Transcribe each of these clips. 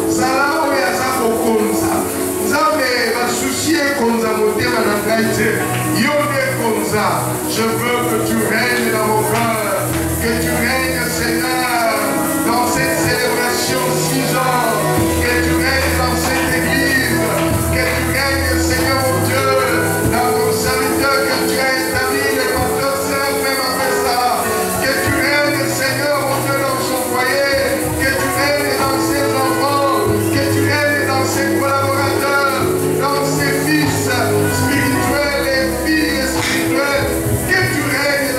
Za ça. Je veux que tu règnes dans mon cœur, que tu règnes, Seigneur, dans cette célébration 6 ans, que tu règnes dans cette église, que tu règnes, Seigneur mon Dieu, dans ton serviteur que tu as établi, le pasteur Séraphin Mapessa, que tu règnes, Seigneur mon Dieu, dans son foyer, que tu règnes dans ses enfants, que tu règnes dans ses collaborateurs, dans ses fils spirituels et filles spirituelles, que tu règnes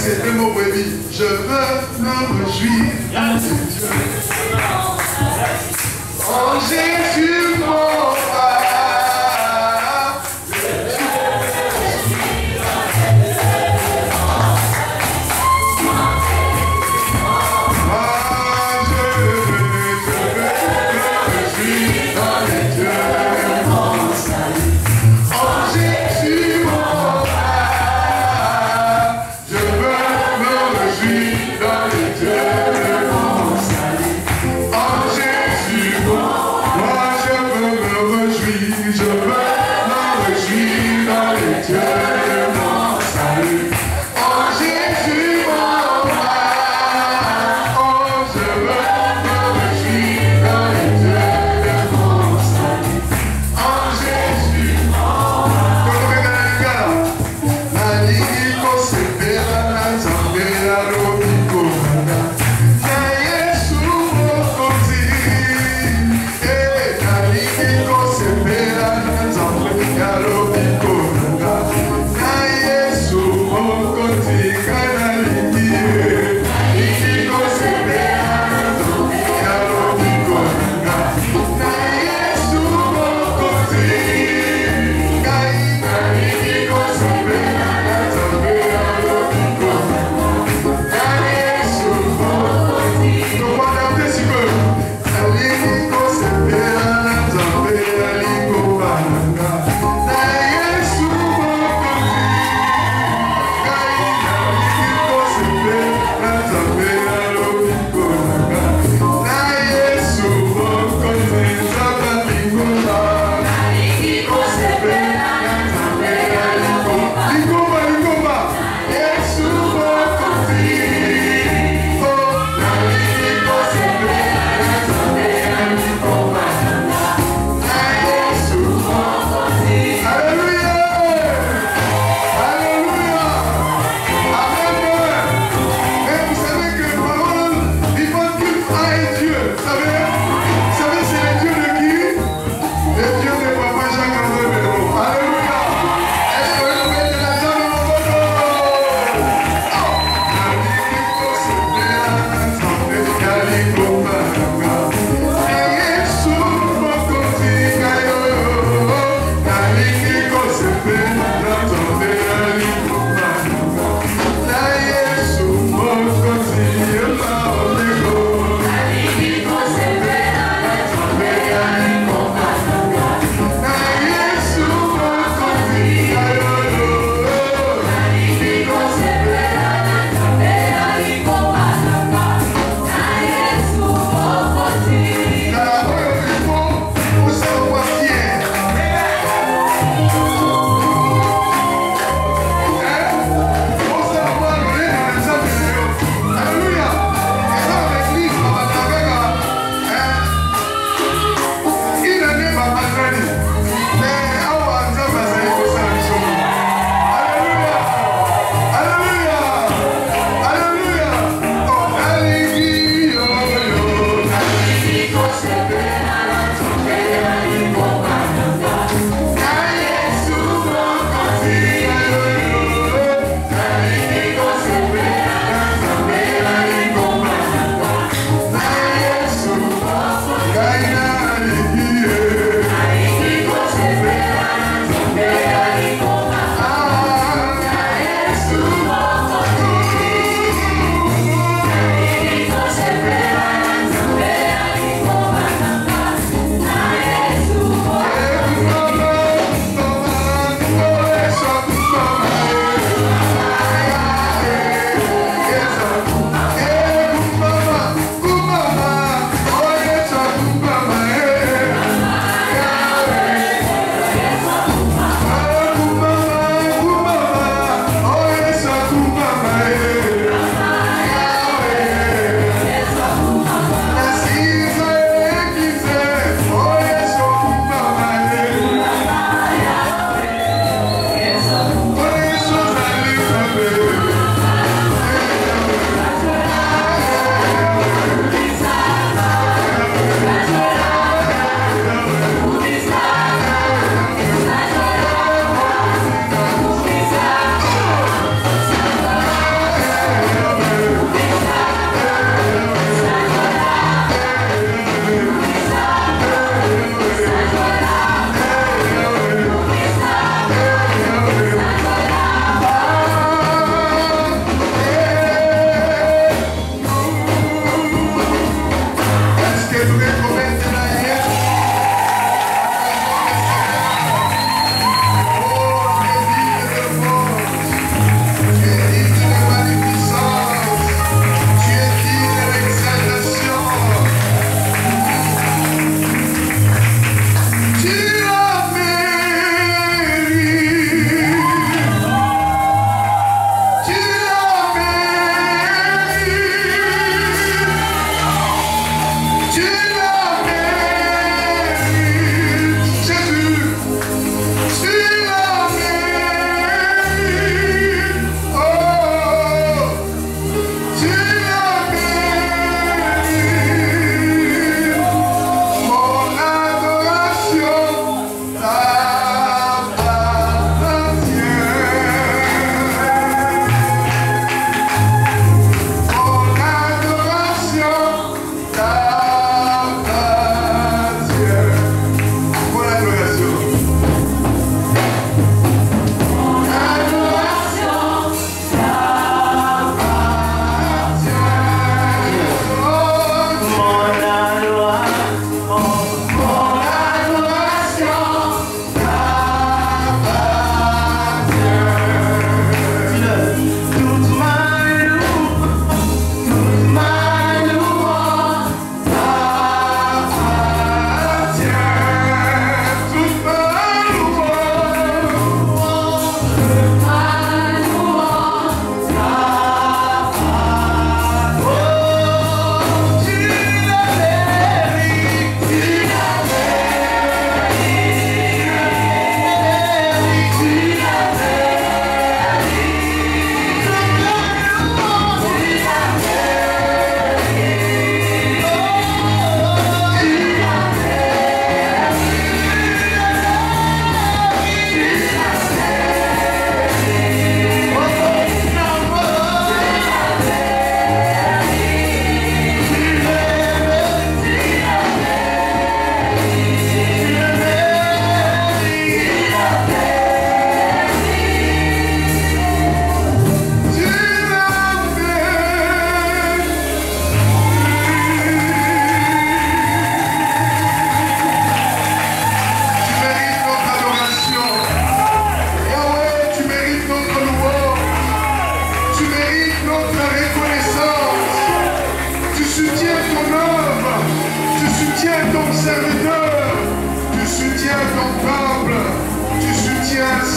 c'est le mot brebis. Je veux me réjouir. Oh Jésus, mon Père. Moi je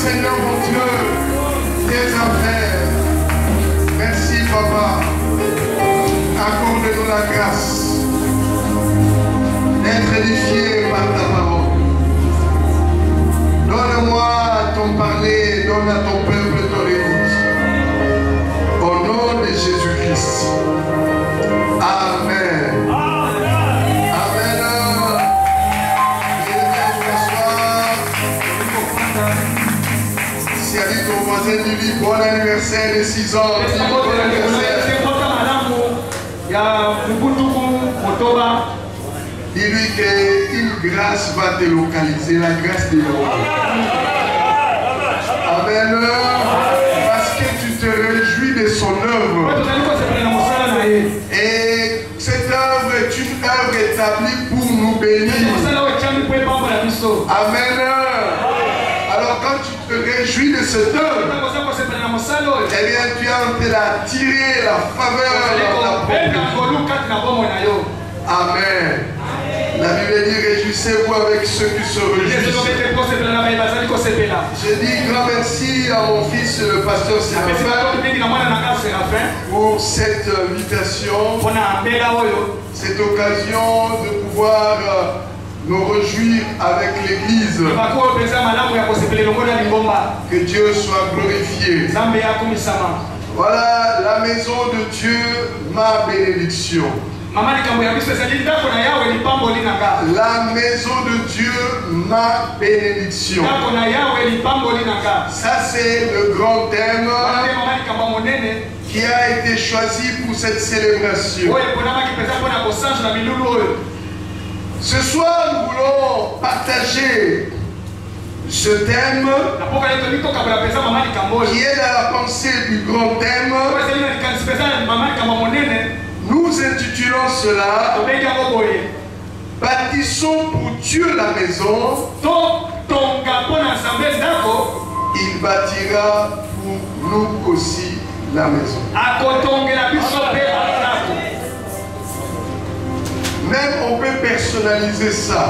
Seigneur mon Dieu, tes affaires. Merci, Papa. Accorde-nous la grâce d'être édifié par ta parole. Donne-moi ton parler, donne à ton peuple ton écoute. Au nom de Jésus-Christ. Amen. Amen. Si elle dit ton voisin, dis-lui bon anniversaire de 6 ans. Bon anniversaire. Dis-lui qu'une grâce va te localiser, la grâce de l'homme. Amen. Parce que tu te réjouis de son œuvre. Et cette œuvre est une œuvre établie pour nous bénir. Amen. Alors quand tu te réjouis de cette œuvre, eh bien tu es en train d'attirer la faveur, la propriété. Amen. La Bible dit réjouissez-vous avec ceux qui se réjouissent. Je dis grand merci à mon fils le pasteur Séraphin pour cette invitation, cette occasion de pouvoir nous réjouir avec l'église. Que Dieu soit glorifié. Voilà la maison de Dieu, ma bénédiction. La maison de Dieu, ma bénédiction. Ça c'est le grand thème qui a été choisi pour cette célébration. Ce soir, nous voulons partager ce thème qui est dans la pensée du grand thème. Nous intitulons cela Bâtissons pour Dieu la maison. Il bâtira pour nous aussi la maison. Même on peut personnaliser ça.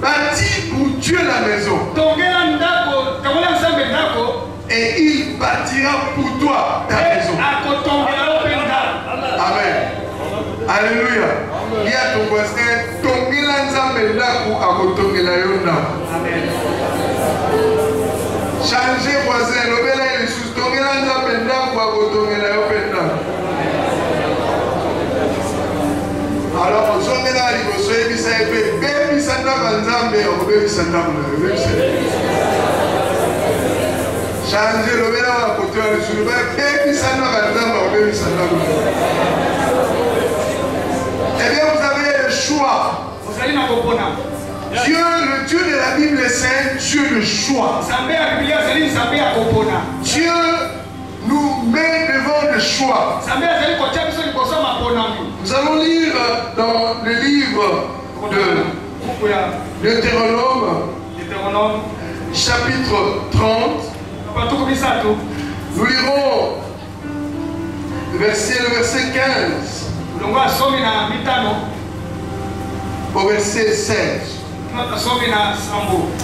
Bâtis pour Dieu la maison. Et il bâtira pour toi ta maison. Amen. Alléluia. Il y a ton voisin. Amen. Changer voisin. Alors, on s'en est là, il faut se dire, baby Santa Vanzambe, on baby Santa Vanzambe. Changer le vélo à côté de ce baby Santa Vanzambe, on baby Santa Vanzambe. Eh bien, vous avez le choix. Dieu, le Dieu de la Bible, c'est un Dieu de choix. Dieu nous met devant le choix. Nous allons lire dans le livre de Deutéronome, chapitre 30. Nous lirons le verset 15 au verset 16.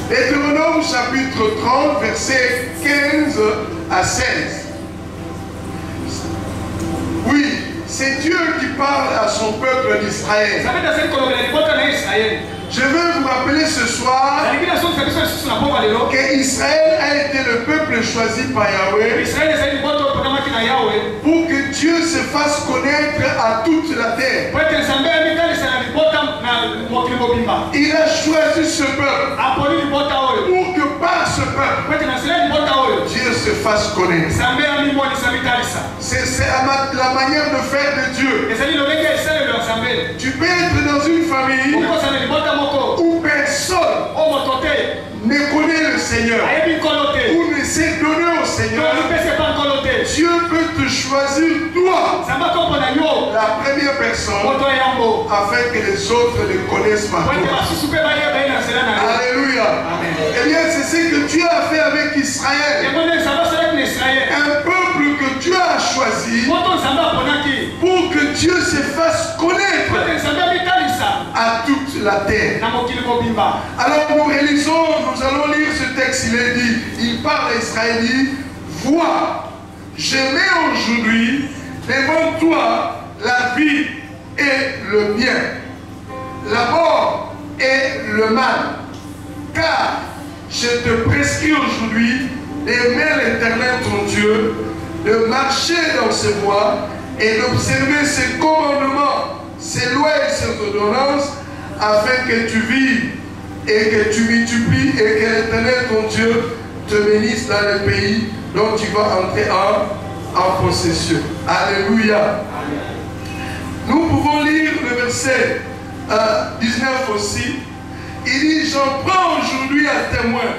Deutéronome chapitre 30, verset 15 à 16. Oui, c'est Dieu qui parle à son peuple d'Israël. Je veux vous rappeler ce soir qu'Israël a été le peuple choisi par Yahweh pour que Dieu se fasse connaître à toute la terre. Il a choisi ce peuple pour que par ce peuple Dieu se fasse connaître. C'est la manière de faire de Dieu. Tu peux être dans une famille où personne ne connaît le Seigneur ou ne s'est donné au Seigneur. Dieu peut te choisir toi, la première personne, afin que les autres le connaissent par toi. Alléluia. Eh bien, c'est ce que Dieu a fait avec Israël. Un peuple que Dieu a choisi pour que Dieu se fasse connaître à toute la terre. Alors nous réalisons, nous allons lire ce il parle à Israël, il dit, vois, je mets aujourd'hui devant toi la vie et le bien, la mort et le mal. Car je te prescris aujourd'hui d'aimer l'Éternel ton Dieu, de marcher dans ses voies et d'observer ses commandements, ses lois et ses ordonnances, afin que tu vives et que tu multiplies et que l'Éternel ton Dieu te bénisse dans le pays dont tu vas entrer en possession. Alléluia. Nous pouvons lire le verset 19 aussi. Il dit, j'en prends aujourd'hui à témoin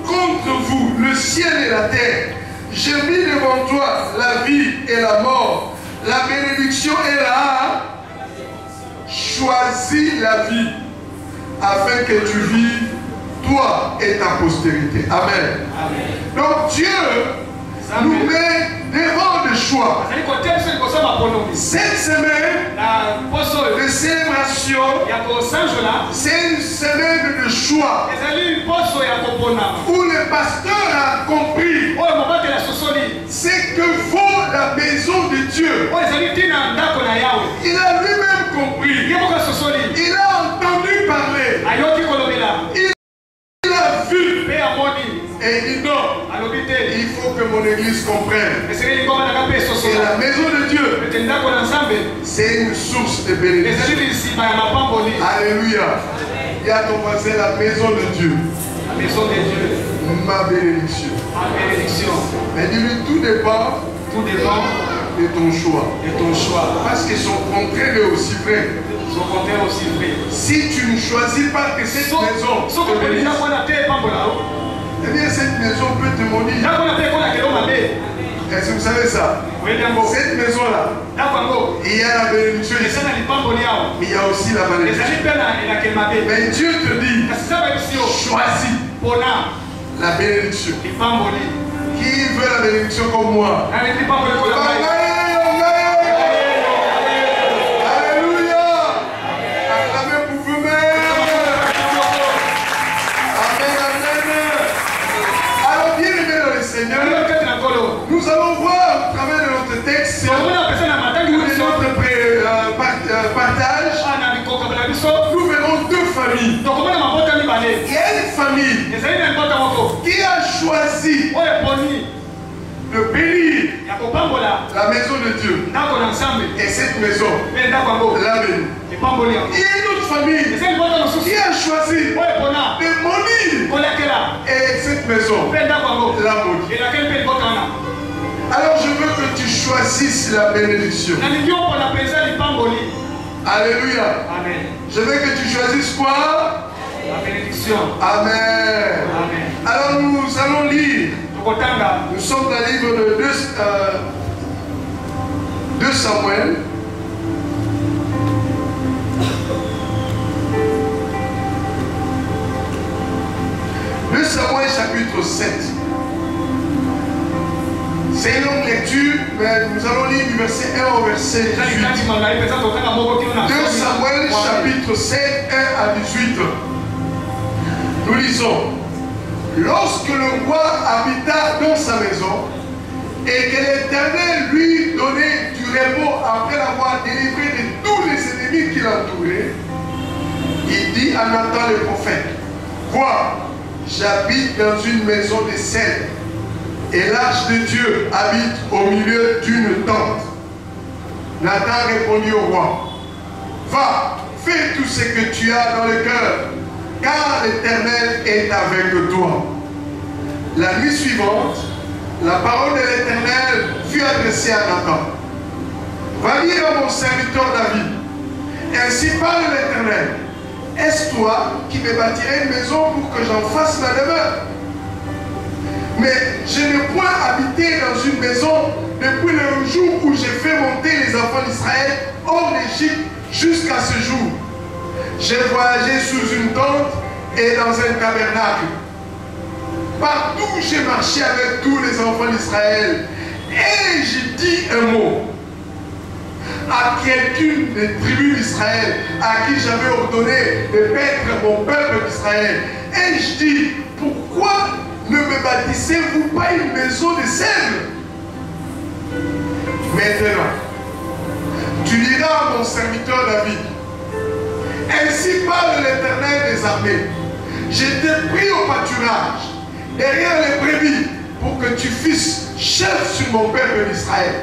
contre vous le ciel et la terre. J'ai mis devant toi la vie et la mort, la bénédiction et la... Choisis la vie afin que tu vives, toi et ta postérité. Amen. Amen. Donc Dieu nous met devant le choix. Cette semaine de célébration, c'est une semaine de choix où le pasteur a compris c'est que vaut la maison de Dieu. Il a lui-même compris. Il a entendu parler. Il a vu. Et il dit non, il faut que mon église comprenne. Et la maison de Dieu, c'est une source de bénédiction. Alléluia. Il y a ton voisin, la maison de Dieu. La maison de Dieu. Ma bénédiction. Ma bénédiction. Mais dis-lui, tout dépend de ton choix. Parce que son contraire est aussi vrai. Si tu ne choisis pas que cette maison te bénisse, eh bien cette maison peut te maudire. Est-ce que vous savez ça? Cette maison-là, il y a la bénédiction ici, mais il y a aussi la malédiction. Mais Dieu te dit, choisis la bénédiction. Qui veut la bénédiction comme moi? Nous allons voir au travers de notre texte, ou de notre partage, nous verrons deux familles. Il y a une famille qui a choisi de bénir la maison de Dieu. Et cette maison, la bénie. Il y a une autre famille qui a choisi de maudire. Et cette maison, la maudit. Alors je veux que tu choisisses la bénédiction. Alléluia. Amen. Je veux que tu choisisses quoi? La bénédiction. Amen. Amen. Alors nous allons lire. Nous sommes dans le livre de 2 Samuel. Samuel chapitre 7. C'est une longue lecture, mais nous allons lire du verset 1 au verset 18. 2 Samuel chapitre 7, 1 à 18. Nous lisons. Lorsque le roi habita dans sa maison et que l'Éternel lui donnait du repos après l'avoir délivré de tous les ennemis qui l'entouraient, il dit à Nathan le prophète, vois, j'habite dans une maison de cèdre et l'arche de Dieu habite au milieu d'une tente. Nathan répondit au roi, va, fais tout ce que tu as dans le cœur, car l'Éternel est avec toi. La nuit suivante, la parole de l'Éternel fut adressée à Nathan. Va dire à mon serviteur David, ainsi parle l'Éternel, est-ce toi qui me bâtirais une maison pour que j'en fasse ma demeure? Mais je n'ai point habité dans une maison depuis le jour où j'ai fait monter les enfants d'Israël hors d'Égypte jusqu'à ce jour. J'ai voyagé sous une tente et dans un tabernacle. Partout j'ai marché avec tous les enfants d'Israël et j'ai dit un mot à quelqu'une des tribus d'Israël à qui j'avais ordonné de paître mon peuple d'Israël. Et je dis, pourquoi bâtissez-vous pas une maison de sève? Maintenant, tu diras à mon serviteur David, ainsi parle l'Éternel des armées, je t'ai pris au pâturage, derrière les brebis, pour que tu fusses chef sur mon peuple d'Israël.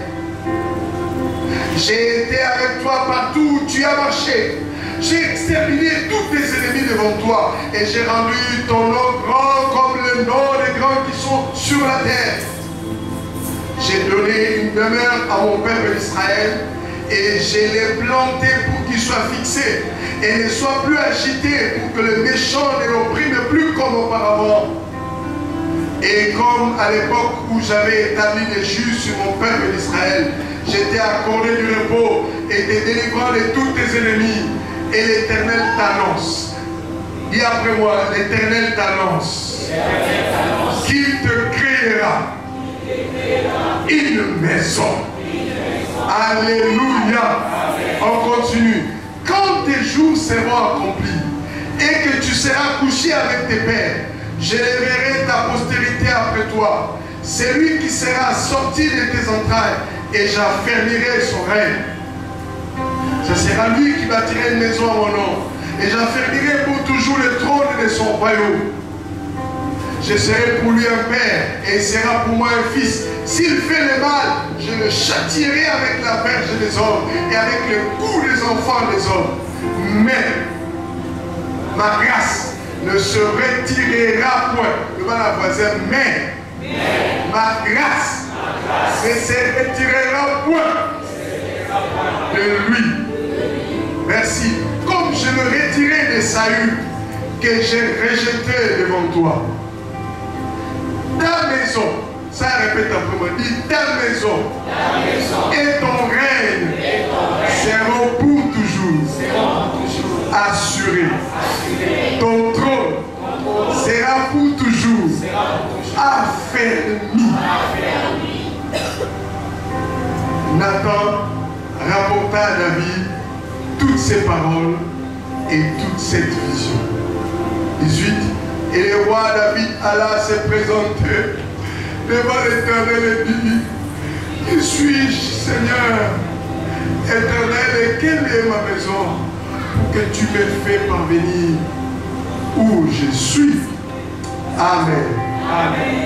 J'ai été avec toi partout où tu as marché. J'ai exterminé tous tes ennemis devant toi et j'ai rendu ton nom grand comme le nom des grands qui sont sur la terre. J'ai donné une demeure à mon peuple d'Israël et je l'ai planté pour qu'il soit fixé et ne soit plus agité, pour que le méchant ne l'opprime plus comme auparavant. Et comme à l'époque où j'avais établi des juges sur mon peuple d'Israël, j'étais accordé du repos et des délivrants de tous tes ennemis. Et l'Éternel t'annonce. Dis après moi, l'Éternel t'annonce qu'il te créera une maison. Alléluia. On continue. Quand tes jours seront accomplis et que tu seras couché avec tes pères, j'élèverai ta postérité après toi. C'est lui qui sera sorti de tes entrailles et j'affermirai son règne. Ce sera lui qui bâtira une maison à mon nom. Et j'affermirai pour toujours le trône de son royaume. Je serai pour lui un père et il sera pour moi un fils. S'il fait le mal, je le châtierai avec la verge des hommes et avec le cou des enfants des hommes. Mais ma grâce ne se retirera point. Devant la voisine, mais ma grâce ne se retirera point de lui. Merci. Comme je me retirais de Saül, que j'ai rejeté devant toi. Ta maison, ça répète après moi, dit ta maison et ton règne seront pour toujours assurés. Ton trône sera pour toujours affermi. Nathan rapporta à David toutes ces paroles et toute cette vision. 18. Et le roi David alla se présenter devant l'Éternel et dit, qui suis-je, Seigneur Éternel, et quelle est ma maison pour que tu me fais parvenir où je suis? Amen. Amen.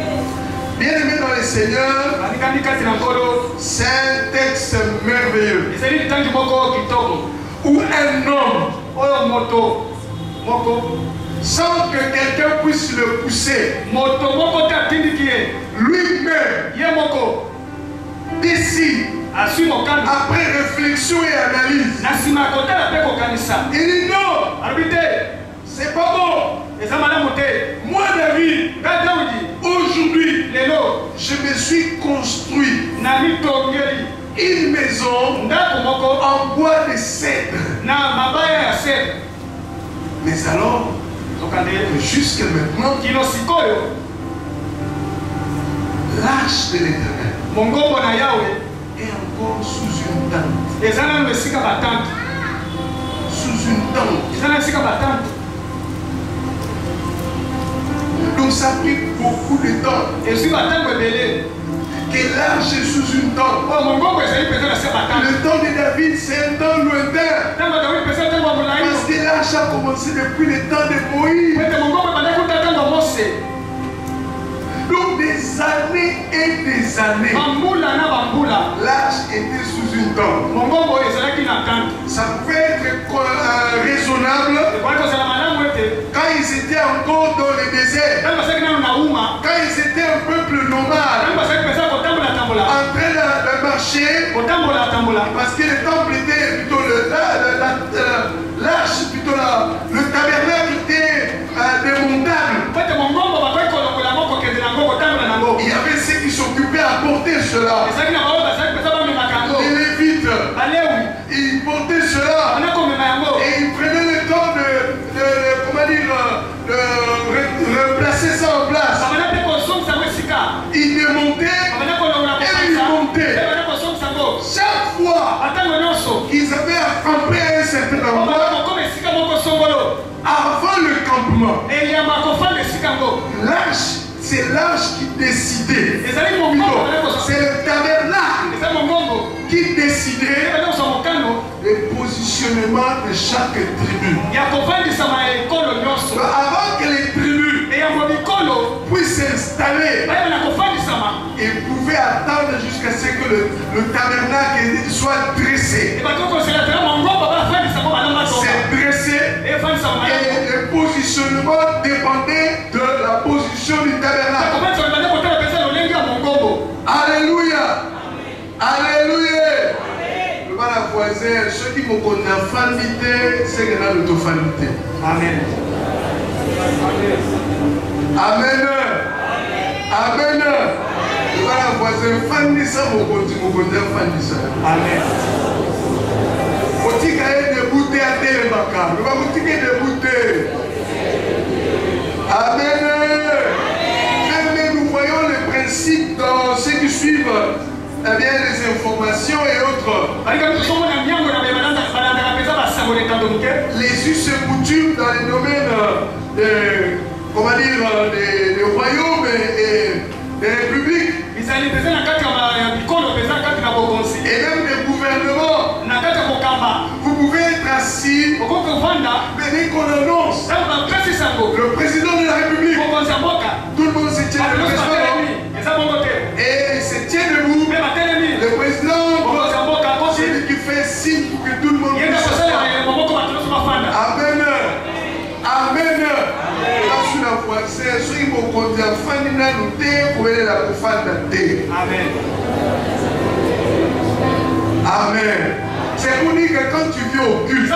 Bien-aimé dans le Seigneur, c'est un texte merveilleux où un homme, sans que quelqu'un puisse le pousser, lui-même décide, après réflexion et analyse, il dit non, c'est pas bon. Moi David, aujourd'hui, je me suis construit une maison en bois de cèdre. Mais alors, jusqu'à maintenant, l'arche de l'Éternel est encore sous une tente. Sous une tente. Donc ça a pris beaucoup de temps. Que l'arche est sous une tente. Le temps de David, c'est un temps lointain. Parce que l'arche a commencé depuis le temps de Moïse. Donc des années et des années, l'arche était sous une tente. Ça pouvait être raisonnable quand ils étaient encore dans le désert, quand ils étaient un peuple nomade, en train de marcher, parce que le temple était plutôt l'arche, plutôt le tabernacle était démontable. Il y avait ceux qui s'occupaient à porter cela. Les Lévites, ils portaient cela et ils prenaient le temps de replacer ça en place. Ils démontaient et ils montaient. Chaque fois qu'ils avaient campé à un certain endroit, avant le campement, l'arche c'est l'arche qui décidait. C'est le tabernacle qui décidait le positionnement de chaque tribu. Avant que les tribus puissent s'installer, ils pouvaient attendre jusqu'à ce que le tabernacle soit dressé. C'est dressé et le positionnement dépendait de la position du tabernacle. Alléluia. Alléluia. Le mal à voisin, ceux qui m'ont connu en fanité, c'est que là, l'autofanité. Amen. Amen. Amen. Le mal à voisin, fanité, ça, mon connu en fanité. Amen. Boutique a débouté à Télémaca. Le boutique est débouté. Amen. Mais nous voyons les principes dans ceux qui suivent. Eh bien, les informations et autres. Les us et coutumes dans les domaines comment dire, des royaumes et des républiques. Et même des gouvernements. Vous pouvez être assis, mais dès qu'on annonce le président de la République, tout le monde se tient le président et il se tient debout. Le président, c'est lui qui fait signe pour que tout le monde puisse s'asseoir. Amen. Amen. Sur la voiture, ceux qui vont conduire la fin de l'année, vous pouvez la faire. Amen. Amen. C'est pour dire que quand tu viens au culte,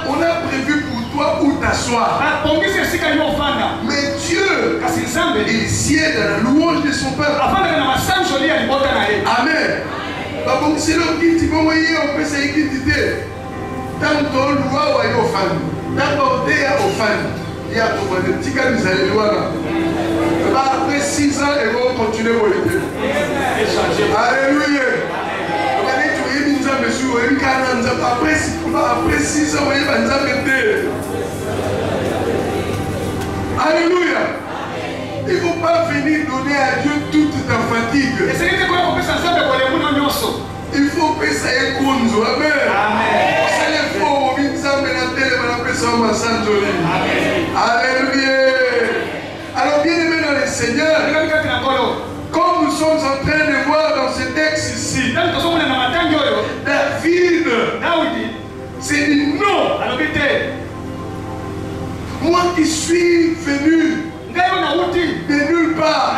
on a prévu pour toi où t'asseoir. Mais Dieu, il sied dans la louange de son peuple. Amen. Donc c'est l'homme qui dit, on peut s'équiter. Tant qu'on loue au fan, tant qu'on est au fan, il y a pour des petits gars qui allaient loin. Après 6 ans, ils vont continuer à voler. Alléluia. Après 6 ans, il va nous arrêter. Alléluia. Il ne faut pas venir donner à Dieu toute ta fatigue. Il faut que ça ait conzo. Amen. Alléluia. Alors bien aimé dans le Seigneur, comme nous sommes en train de voir dans ce texte ici, David s'est dit non. Moi qui suis venu de nulle part,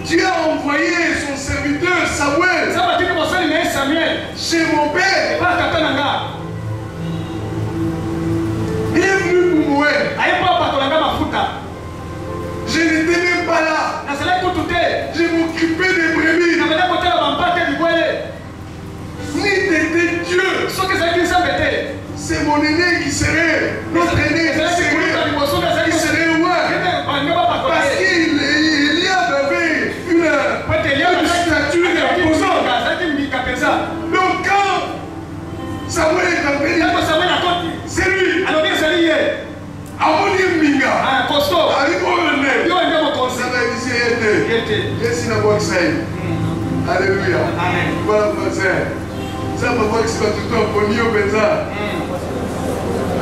Dieu a envoyé son serviteur Samuel chez mon père. Il est venu pour mourir. Je n'étais même pas là. Je m'occupais des brebis. Ni t'étais Dieu. C'est mon aîné qui serait, notre aîné qui serait roi. Parce qu'il y avait une statue d'imposant. Donc quand Samuel est appelé, c'est lui. Amoni Minga. Alléluia. Voilà ça m'a voir que c'est pas tout le temps pogné au Benza.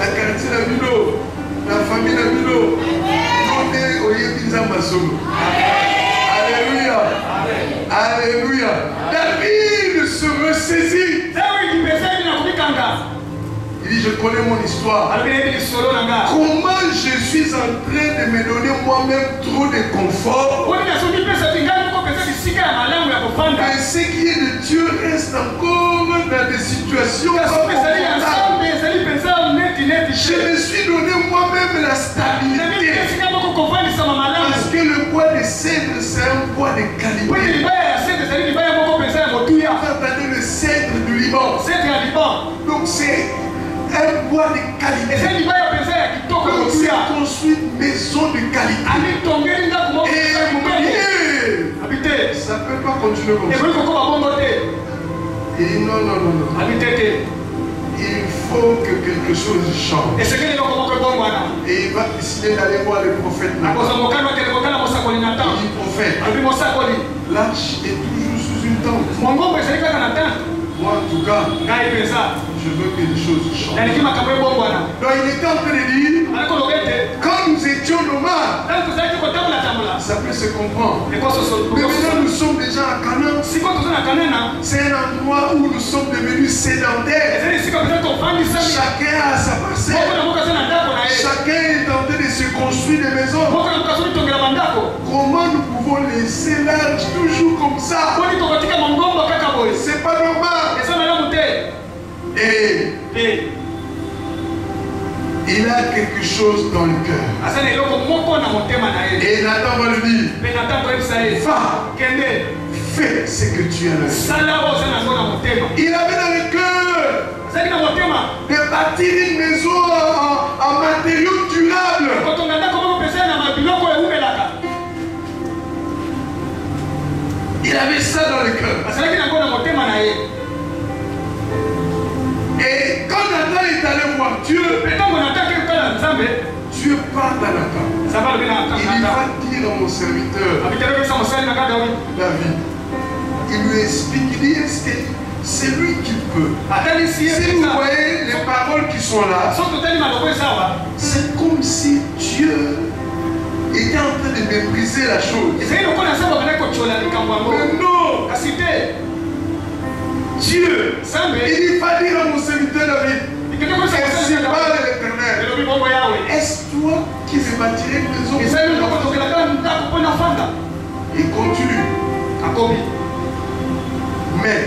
La quartier de Milo, la famille de Milo, on est au Yébiza Masomo. Alléluia. Alléluia. David se ressaisit. Il dit, je connais mon histoire. Comment je suis en train de me donner moi-même trop de confort. Mais ce qui est de Dieu reste encore dans des situations confortables. Je me suis donné moi-même la stabilité. Parce que le bois de cèdre, c'est un bois de qualité. Vous entendez le cèdre du Liban. Donc c'est un bois de qualité. Donc c'est construit une maison de qualité. Et ça ne peut pas continuer comme ça. Il dit non. il faut que quelque chose change. Et il va décider d'aller voir le prophète Nathan. Il dit prophète, l'arche est toujours sous une tente. Moi en tout cas, je veux que les choses changent. Donc il était en train de dire, quand nous étions nomades, ça peut se comprendre. Mais maintenant nous sommes déjà à Canaan. C'est un endroit où nous sommes devenus sédentaires. Chacun a sa parcelle. Chacun est en train de se construire des maisons. Comment nous pouvons laisser l'arche toujours comme ça? C'est pas normal. Et il a quelque chose dans le cœur. Et Nathan va lui dire, va, fais ce que tu as. Il avait dans le cœur de bâtir une maison en matériaux durables. Il avait ça dans le cœur. Et quand Nathan est allé voir Dieu, Dieu parle à Nathan. Il va dire à mon serviteur David, il lui explique, il dit, est-ce que c'est lui qui peut? Si vous voyez les paroles qui sont là, c'est comme si Dieu était en train de mépriser la chose. Mais non! Dieu, il va dire à mon serviteur David, ainsi parle l'Éternel, est-ce toi qui vais bâtir une maison? Il continue. Mais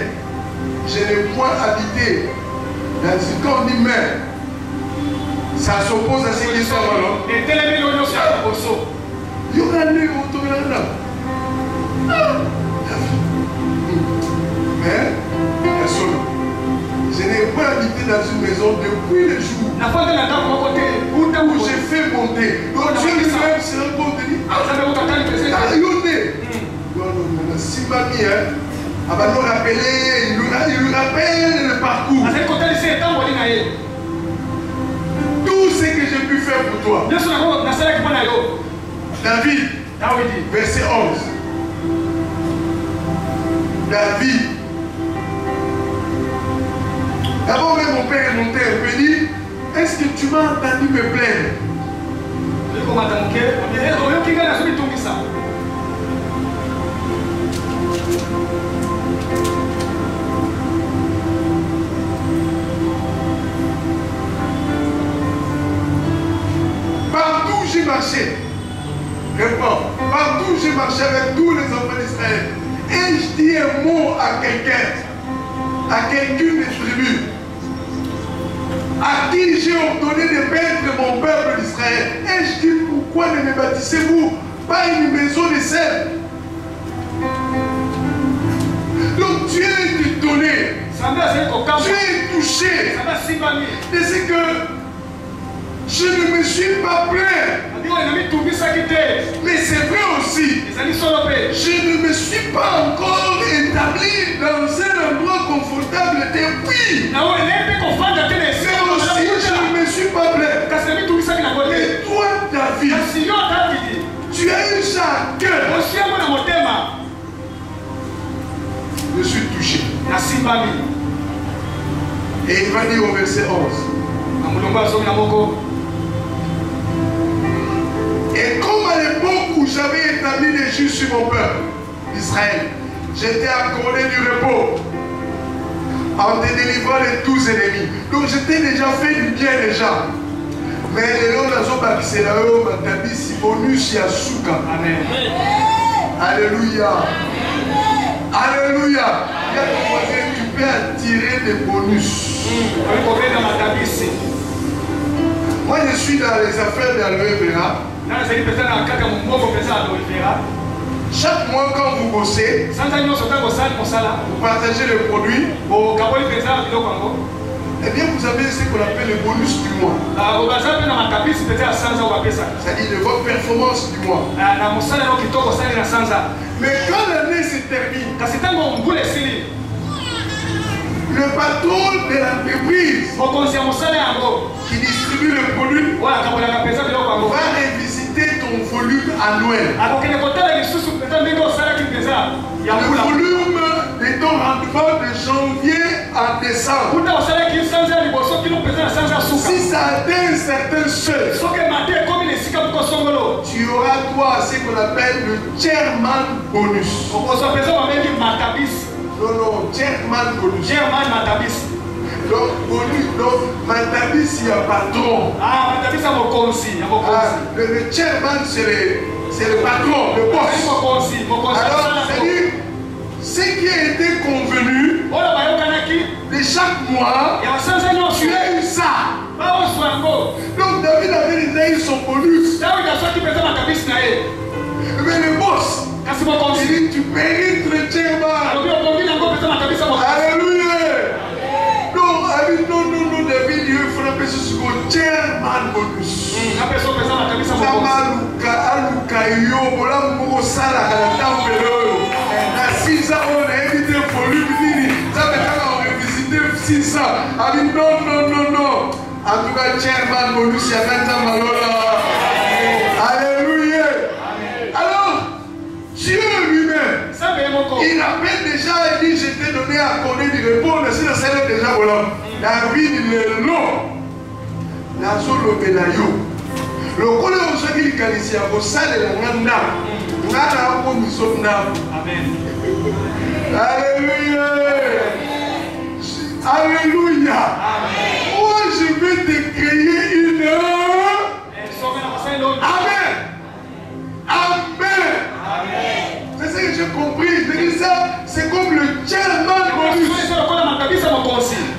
je n'ai point habité. Quand on dit mais, ça s'oppose à ce qui est alors. Il y aura un nœud autour de là. Mais, je n'ai pas habité dans une maison depuis le jour où j'ai fait monter. Donc Dieu lui-même se rend compte de dire, il lui rappelle le parcours. Tout ce que j'ai pu faire pour toi. David, verset 11. David. D'abord, même mon père est monté et me dit, est-ce que tu m'as entendu me plaindre? Partout où j'ai marché, réponds, partout où j'ai marché avec tous les enfants d'Israël, et je dis un mot à quelqu'un, à quelqu'une des tribus, à qui j'ai ordonné de mettre mon peuple d'Israël. Et je dis, pourquoi ne me bâtissez-vous pas une maison de sel? Donc Dieu est étonné, Dieu est touché de ce que je ne me suis pas plaint. Mais c'est vrai aussi, je ne me suis pas encore établi dans un endroit confortable depuis. Mais aussi, je ne me suis pas plaint. Et toi, David, tu as eu ça à cœur. Je suis touché. Et il va dire au verset 11. Et comme à l'époque où j'avais établi des juges sur mon peuple, Israël, j'étais accordé du repos en te délivrant de tous ennemis. Donc j'étais déjà fait du bien déjà. Mais les gens c'est là bonus yasuka. Amen. Alléluia. Alléluia. Tu peux attirer des bonus. Moi je suis dans les affaires d'aloe vera. Chaque mois quand vous bossez, vous partagez le produit. Eh bien vous avez ce qu'on appelle le bonus du mois. C'est-à-dire de votre performance du mois. Mais quand l'année se termine, Le patron de l'entreprise qui distribue le produit va revisiter ton volume annuel. Le volume de ton rendement de janvier à décembre. Si ça atteint un certain seuil, tu auras droit à ce qu'on appelle le chairman bonus. Non, chairman bonus. Donc, bonus, donc, Matabis, il y a patron. Le chairman, c'est le patron, le boss. Alors, c'est-à-dire, ce qui a été convenu de chaque mois, tu as eu ça. Donc, David avait déjà eu son bonus. Mais le boss, il dit, tu mérites le chairman. Alléluia. Non, David, il faut appeler ce chairman bonus. Non. En tout cas, chairman bonus, il y a maintenant Malola. Alléluia. Alors, Dieu lui-même, il appelle déjà et dit, je t'ai donné à connaître du repos, mais si le Seigneur déjà voilà. David, il est long. La zone de la yo. Le colère au sol qu'il qualifie à vos salles et la nana. Nana a commis son âme. Amen. Alléluia. Alléluia. Moi, je vais te créer une heure. Amen. Amen. C'est ce que j'ai compris. Je dis ça, c'est comme le chairman bonus.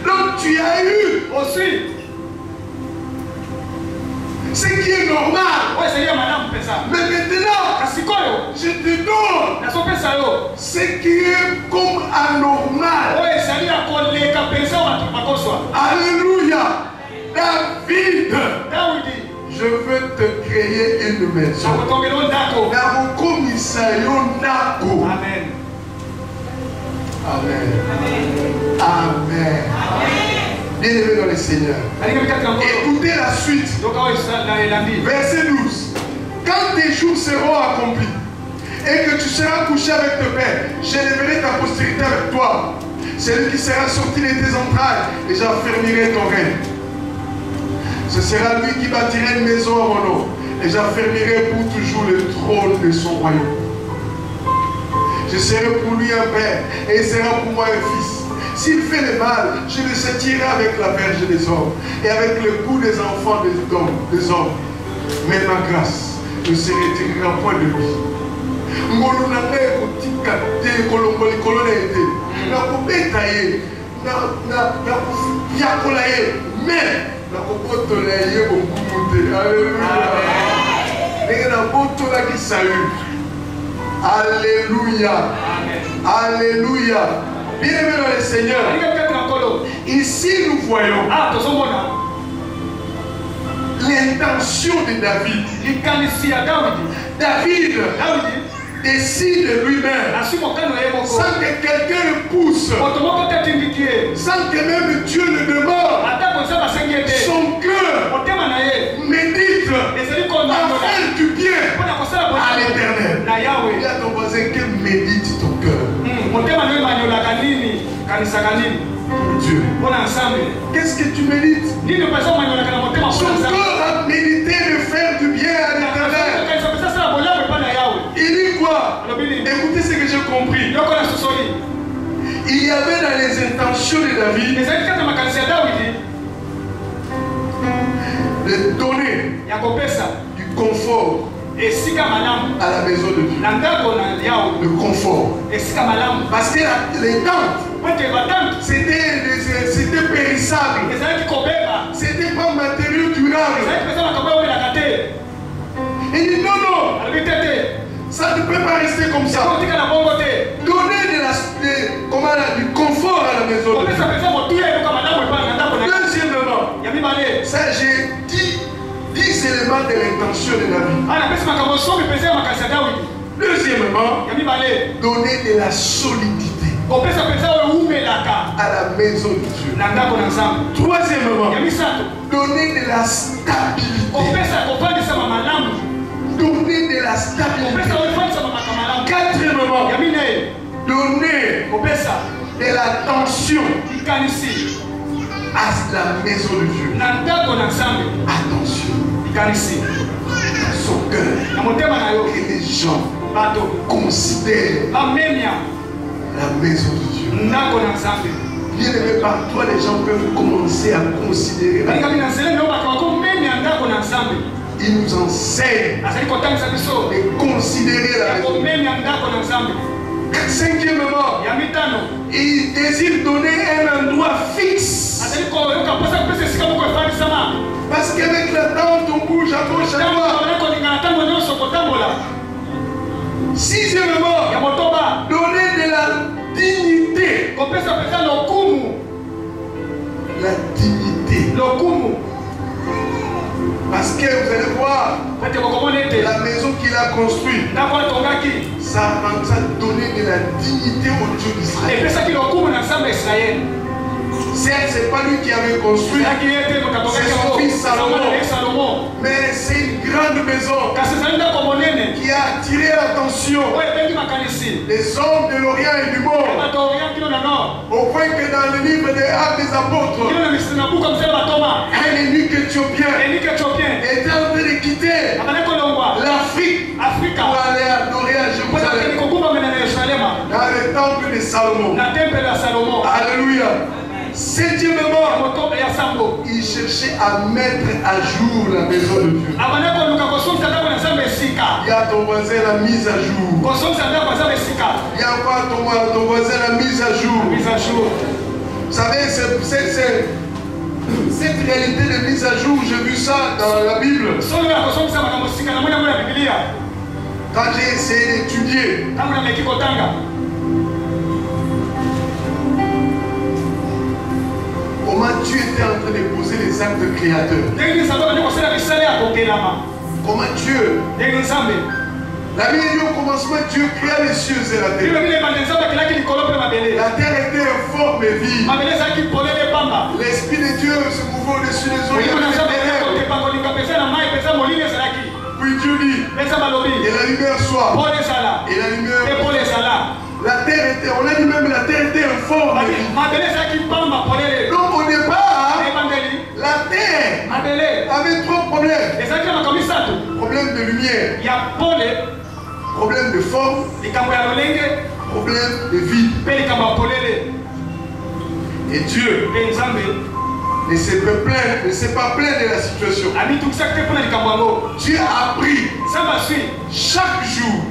Donc tu as eu aussi ce qui est normal. Mais maintenant, je te donne ce qui est comme anormal. Alléluia. David, je veux te créer une maison. Amen. Amen. Amen. Bien-aimé dans le Seigneur. Écoutez la suite. Verset 12. Quand tes jours seront accomplis et que tu seras couché avec ton père, j'élèverai ta postérité avec toi. Celui qui sera sorti de tes entrailles et j'affermirai ton règne. Ce sera lui qui bâtira une maison à mon nom et j'affermirai pour toujours le trône de son royaume. Je serai pour lui un père et il sera pour moi un fils. S'il fait le mal, je le châtierai avec la verge des hommes et avec le cou des enfants des hommes. Mais ma grâce ne se retirera point de lui. Alléluia. Alléluia. Bien-aimé dans le Seigneur, ici nous voyons l'intention de David. David décide lui-même, sans que quelqu'un le pousse, sans que même Dieu le demande. Son cœur médite à faire du bien à l'Éternel. Il y a ton voisin qui médite ton cœur. Dieu. Qu'est-ce que tu médites? Son cœur a médité de faire du bien à l'Éternel. Il dit quoi? Écoutez ce que j'ai compris. Il y avait dans les intentions de David de donner du confort à la maison de Dieu. Le confort. Parce que les tentes, c'était périssable. C'était pas matériau durable. Il dit non. Ça ne peut pas rester comme ça. Donner du confort à la maison de Dieu. Deuxièmement, ça j'ai dit 10 éléments de l'intention de David. Deuxièmement, donner de la solidité. à la maison de Dieu. Troisièmement, donner de la stabilité. Donner de la stabilité. Quatrièmement, donner de l'attention à la maison de Dieu. Attention. Son cœur. Que les gens considèrent la maison de Dieu. Bien-aimé, par toi, les gens peuvent commencer à considérer la maison. Il nous enseigne de considérer la maison. Cinquièmement, il désire donner un endroit fixe. Parce qu'avec le temps, on bouge à gauche, à droite. Sixièmement, donner de la dignité. La dignité. Parce que vous allez voir, la maison qu'il a construite, ça a donné de la dignité au Dieu d'Israël. Certes, ce n'est pas lui qui avait construit, c'est son fils Salomon. Mais c'est une grande maison qui a attiré l'attention des hommes de l'Orient et du monde. Au point que dans le livre des Actes des Apôtres, un eunuque éthiopien était en train de quitter l'Afrique pour aller adorer à Jérusalem, dans le temple de Salomon. Alléluia. Septièmement, il cherchait à mettre à jour la maison de Dieu. Il y a ton voisin la mise à jour. Il y a quoi ton voisin la mise à jour. Vous savez, cette réalité de mise à jour, j'ai vu ça dans la Bible. Quand j'ai essayé d'étudier, comment Dieu était en train de poser les actes créateurs. Comment Dieu. La Bible dit au commencement, Dieu créa les cieux et la terre. La terre était informe et vive. L'Esprit de Dieu se mouvait au-dessus des eaux. Puis Dieu dit, et la lumière soit. Et la lumière. La terre était, on a dit même la terre était informe. Donc au départ, la terre avait trois problèmes. Problème de lumière, problème de forme, problème de vide. Et Dieu ne s'est pas plaint de la situation. Dieu a pris chaque jour.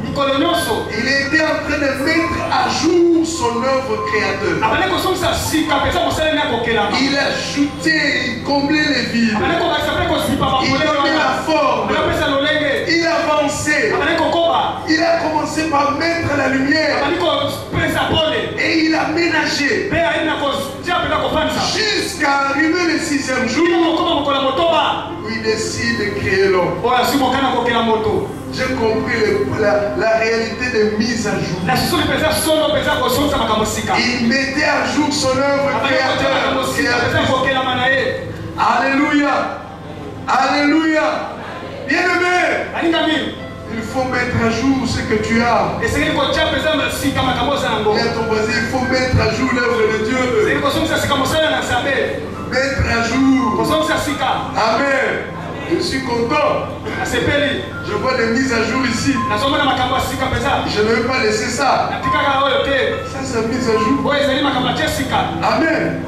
Il était en train de mettre à jour son œuvre créateur. Il ajoutait, il comblait les vides. Il donnait la forme. Il avançait. Il a commencé par mettre la lumière. Et il a ménagé. Jusqu'à arriver le sixième jour où il décide de créer l'homme. J'ai compris la réalité de mise à jour. Il mettait à jour son œuvre créatrice. Alléluia. Alléluia. Bien-aimé, il faut mettre à jour ce que tu as. Il y a ton voisin, il faut mettre à jour l'œuvre de Dieu. Mettre à jour. Amen. Je suis content. Je vois des mises à jour ici. Je ne vais pas laisser ça. Ça, c'est une mise à jour. Amen.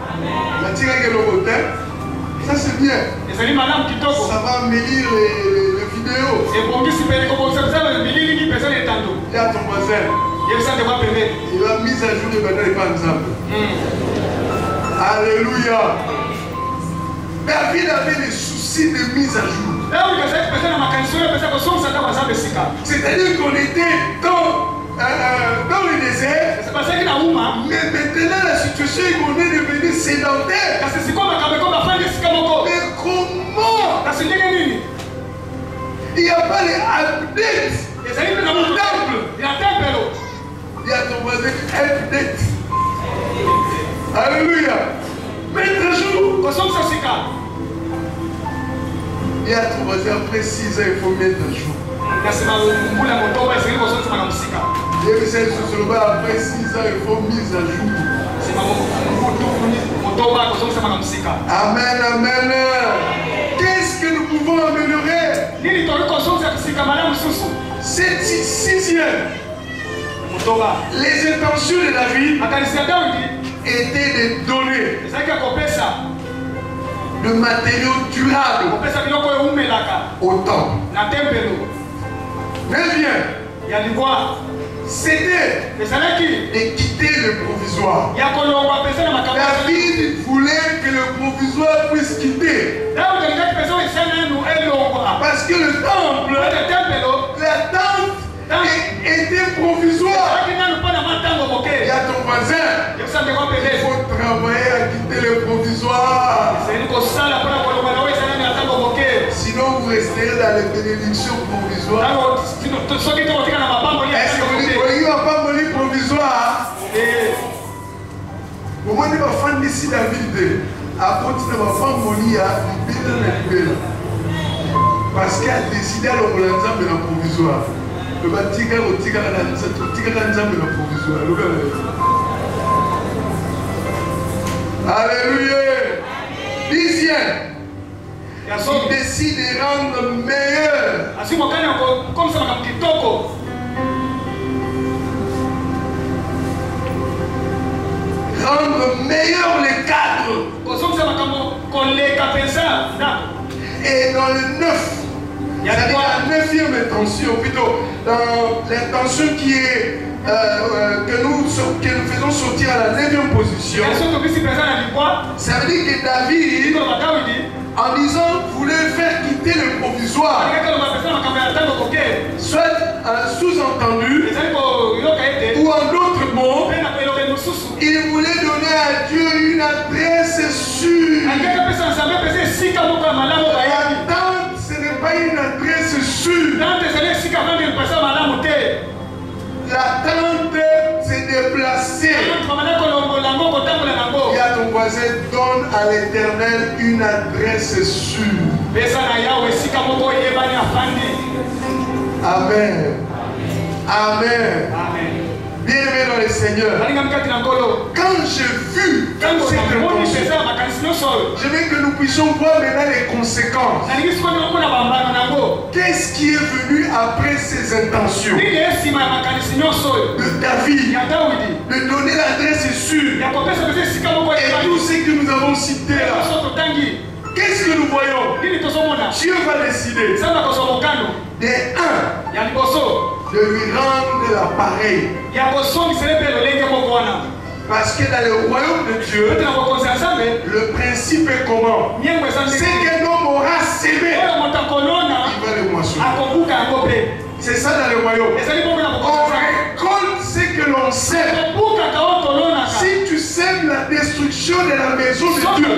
Ça, c'est bien. Ça va amener les vidéos. Il y a ton voisin. Il a mis à jour de bataille par exemple. Alléluia. David avait des soucis de mise à jour. C'est-à-dire qu'on était dans le désert. Mais maintenant la situation est qu'on est devenu sédentaire. Mais comment? Il n'y a pas les updates. Il y a ton voisin update. Alléluia. Mettre à jour. Et à ton voisin, après 6 ans, il faut mettre à jour. Et c'est ce slogan, après 6 ans, il faut mise à jour. Amen, amen. Qu'est-ce que nous pouvons améliorer? Cette 6e. Les intentions de David étaient de donner de matériaux durables au temple. Mais bien, c'était de quitter le provisoire. David voulait que le provisoire puisse quitter. Parce que le temple, la tente était provisoire. Il y a ton voisin. Il faut travailler à quitter le provisoire. Sinon vous resterez dans les bénédictions provisoires. Est-ce que vous dites qu'il n'y a pas de provisoire? Au moins, il va faire d'ici la ville. Après, il va faire monnaie à une parce qu'il a décidé à l'ensemble de la provisoire. Le bâtiment est provisoire. Alléluia. 10e. Il décide de rendre meilleur. Rendre meilleur les cadres. Et dans le 9, c'est-à-dire la 9e intention, plutôt l'intention qui est que nous faisons sortir à la 9e position. Ça veut dire que David, en disant voulait faire quitter le provisoire, soit sous-entendu ou en d'autres mots, il voulait donner à Dieu une adresse sûre. La tente, ce n'est pas une adresse sûre. La tente s'est déplacée. Et à ton voisin, donne à l'Éternel une adresse sûre. Amen. Amen. Bien-aimé dans le Seigneur, quand j'ai vu cette intention, je veux que nous puissions voir maintenant les conséquences. Qu'est-ce qui est venu après ces intentions de David, de donner l'adresse sûre et tout ce que nous avons cité là? Qu'est-ce que nous voyons? Dieu va décider de de lui rendre l'appareil. Parce que dans le royaume de Dieu, le principe est comment? C'est qu'un homme aura sémé, il va le moissonner. C'est ça dans le royaume. On récolte ce que l'on sème. Si tu sèmes la destruction de la maison de Dieu,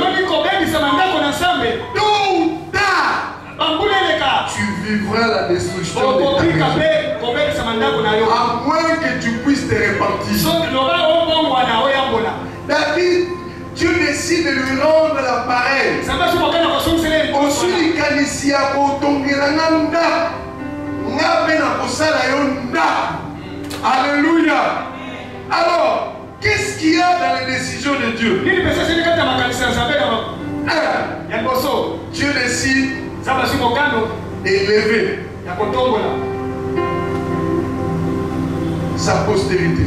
tôt ou tard, tu vivras la destruction de ta maison. À moins que tu puisses te repentir. David, Dieu décide de lui rendre l'appareil. Alléluia. Alors, qu'est-ce qu'il y a dans les décisions de Dieu? Dieu décide d'élever sa postérité.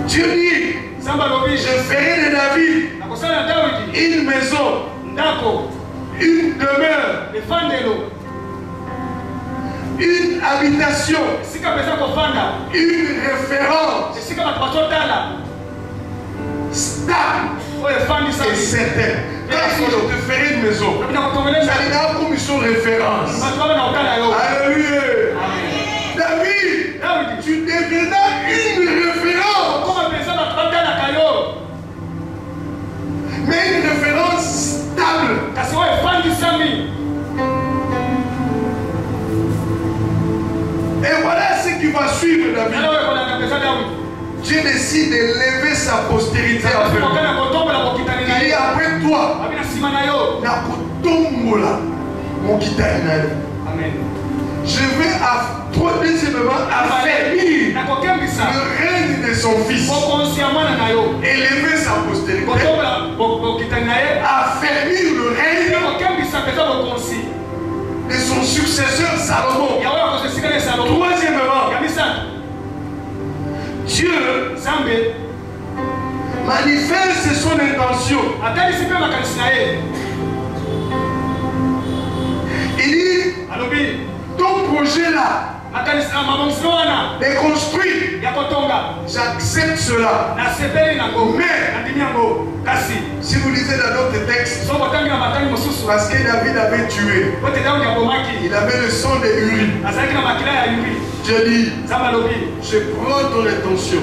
Dieu dit, je ferai de David une maison, une demeure, une habitation, une référence stable et certaine. Quand je te ferai une maison, ça ira comme mission référence. Alléluia. David, tu deviendras une référence. Mais une référence stable. Et voilà ce qui va décide d'élever sa postérité après lui. Il est après toi. Amen. Je vais deuxièmement affermir le règne de son fils. Élever sa postérité. Affermir le règne de son successeur Salomon. Troisièmement, Dieu manifeste son intention. Il dit, ton projet là est construit. J'accepte cela. Mais si vous lisez dans d'autres textes, parce que David avait tué, il avait le sang de Uri. Dieu dit, je prends ton intention,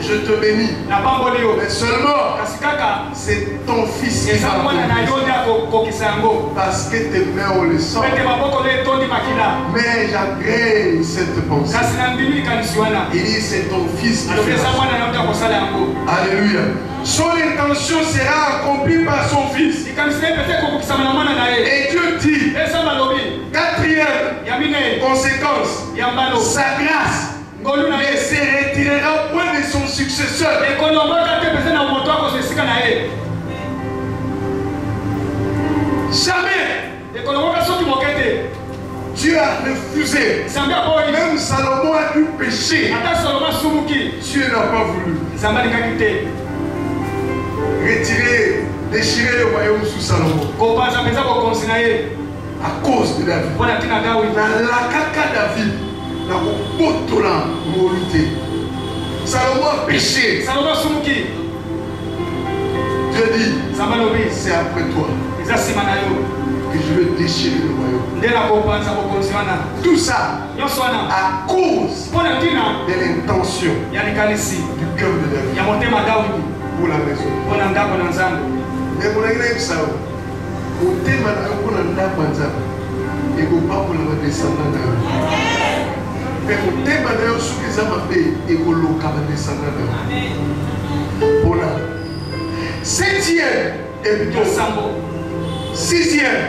je te bénis, mais seulement c'est ton fils qui va parce que tes mains ont le sang. Mais j'agrée cette pensée. Il dit c'est ton fils qui fera. Alléluia. Son intention sera accomplie par son fils. Et Dieu dit, quatrième conséquence, sa grâce ne se retirera point de son successeur. Jamais Dieu a refusé. Même Salomon a dû pécher. Dieu n'a pas voulu déchirer le royaume sous Salomon. À cause de David. David Salomon a péché. Dieu dit, c'est après toi que je vais déchirer le royaume. Tout ça à cause de l'intention du cœur de David pour la maison. Mais mon ami, ça, au thème de la et au pas pour la descendance. Mais au thème de la et au local descendant. Voilà. Septième et plutôt sixième,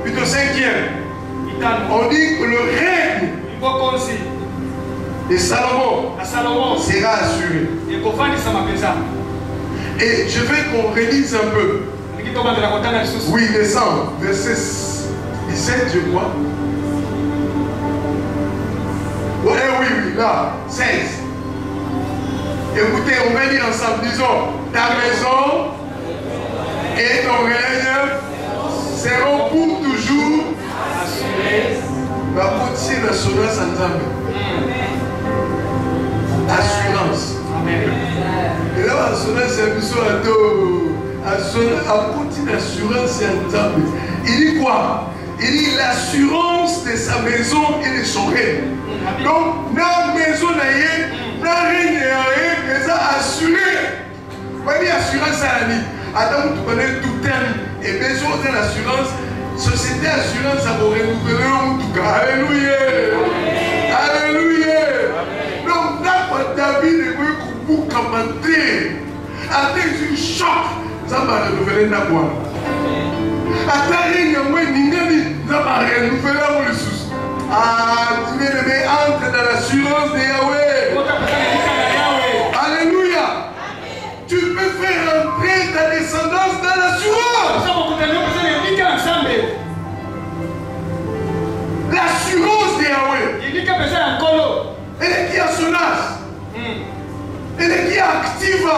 plutôt cinquième. On dit que le règne de Salomon sera assuré. Et je veux qu'on relise un peu. Oui, descend, verset 17, je crois. Ouais, oui, là, 16. Écoutez, on va lire ensemble, disons, ta maison et ton règne seront pour toujours assurés. Assurance. Et là, assurance, c'est un assurance. Il dit quoi? Il dit l'assurance de sa maison et de son règne. Donc, la maison n'a règne mais ça assuré. Vous voyez, assurance à la vie. Attends, tu connais tout terme. Et besoin de l'assurance, société assurance, ça va renouveler en tout cas. Alléluia. Alléluia. Donc, d'après David, il veut que vous commentez. Avec un choc, ça va renouveler d'abord. Attends, moi, ça va renouveler mon ressource. Ah, tu veux entre dans l'assurance de Yahweh. Alléluia. Tu peux faire entrer ta descendance dans l'assurance. L'assurance de Yahweh. Elle est qui a son âge. Elle est qui active.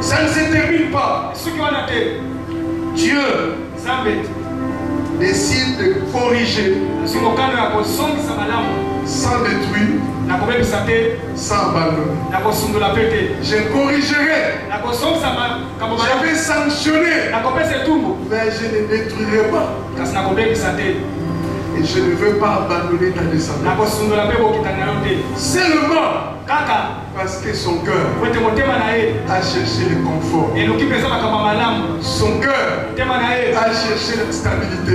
Ça ne se termine pas. Dieu décide de corriger sans détruire, sans abandonner. Je corrigerai, je vais sanctionner, mais je ne détruirai pas. Et je ne veux pas abandonner ta descendance. Seulement, Parce que son cœur a cherché le confort. Son cœur a cherché la stabilité.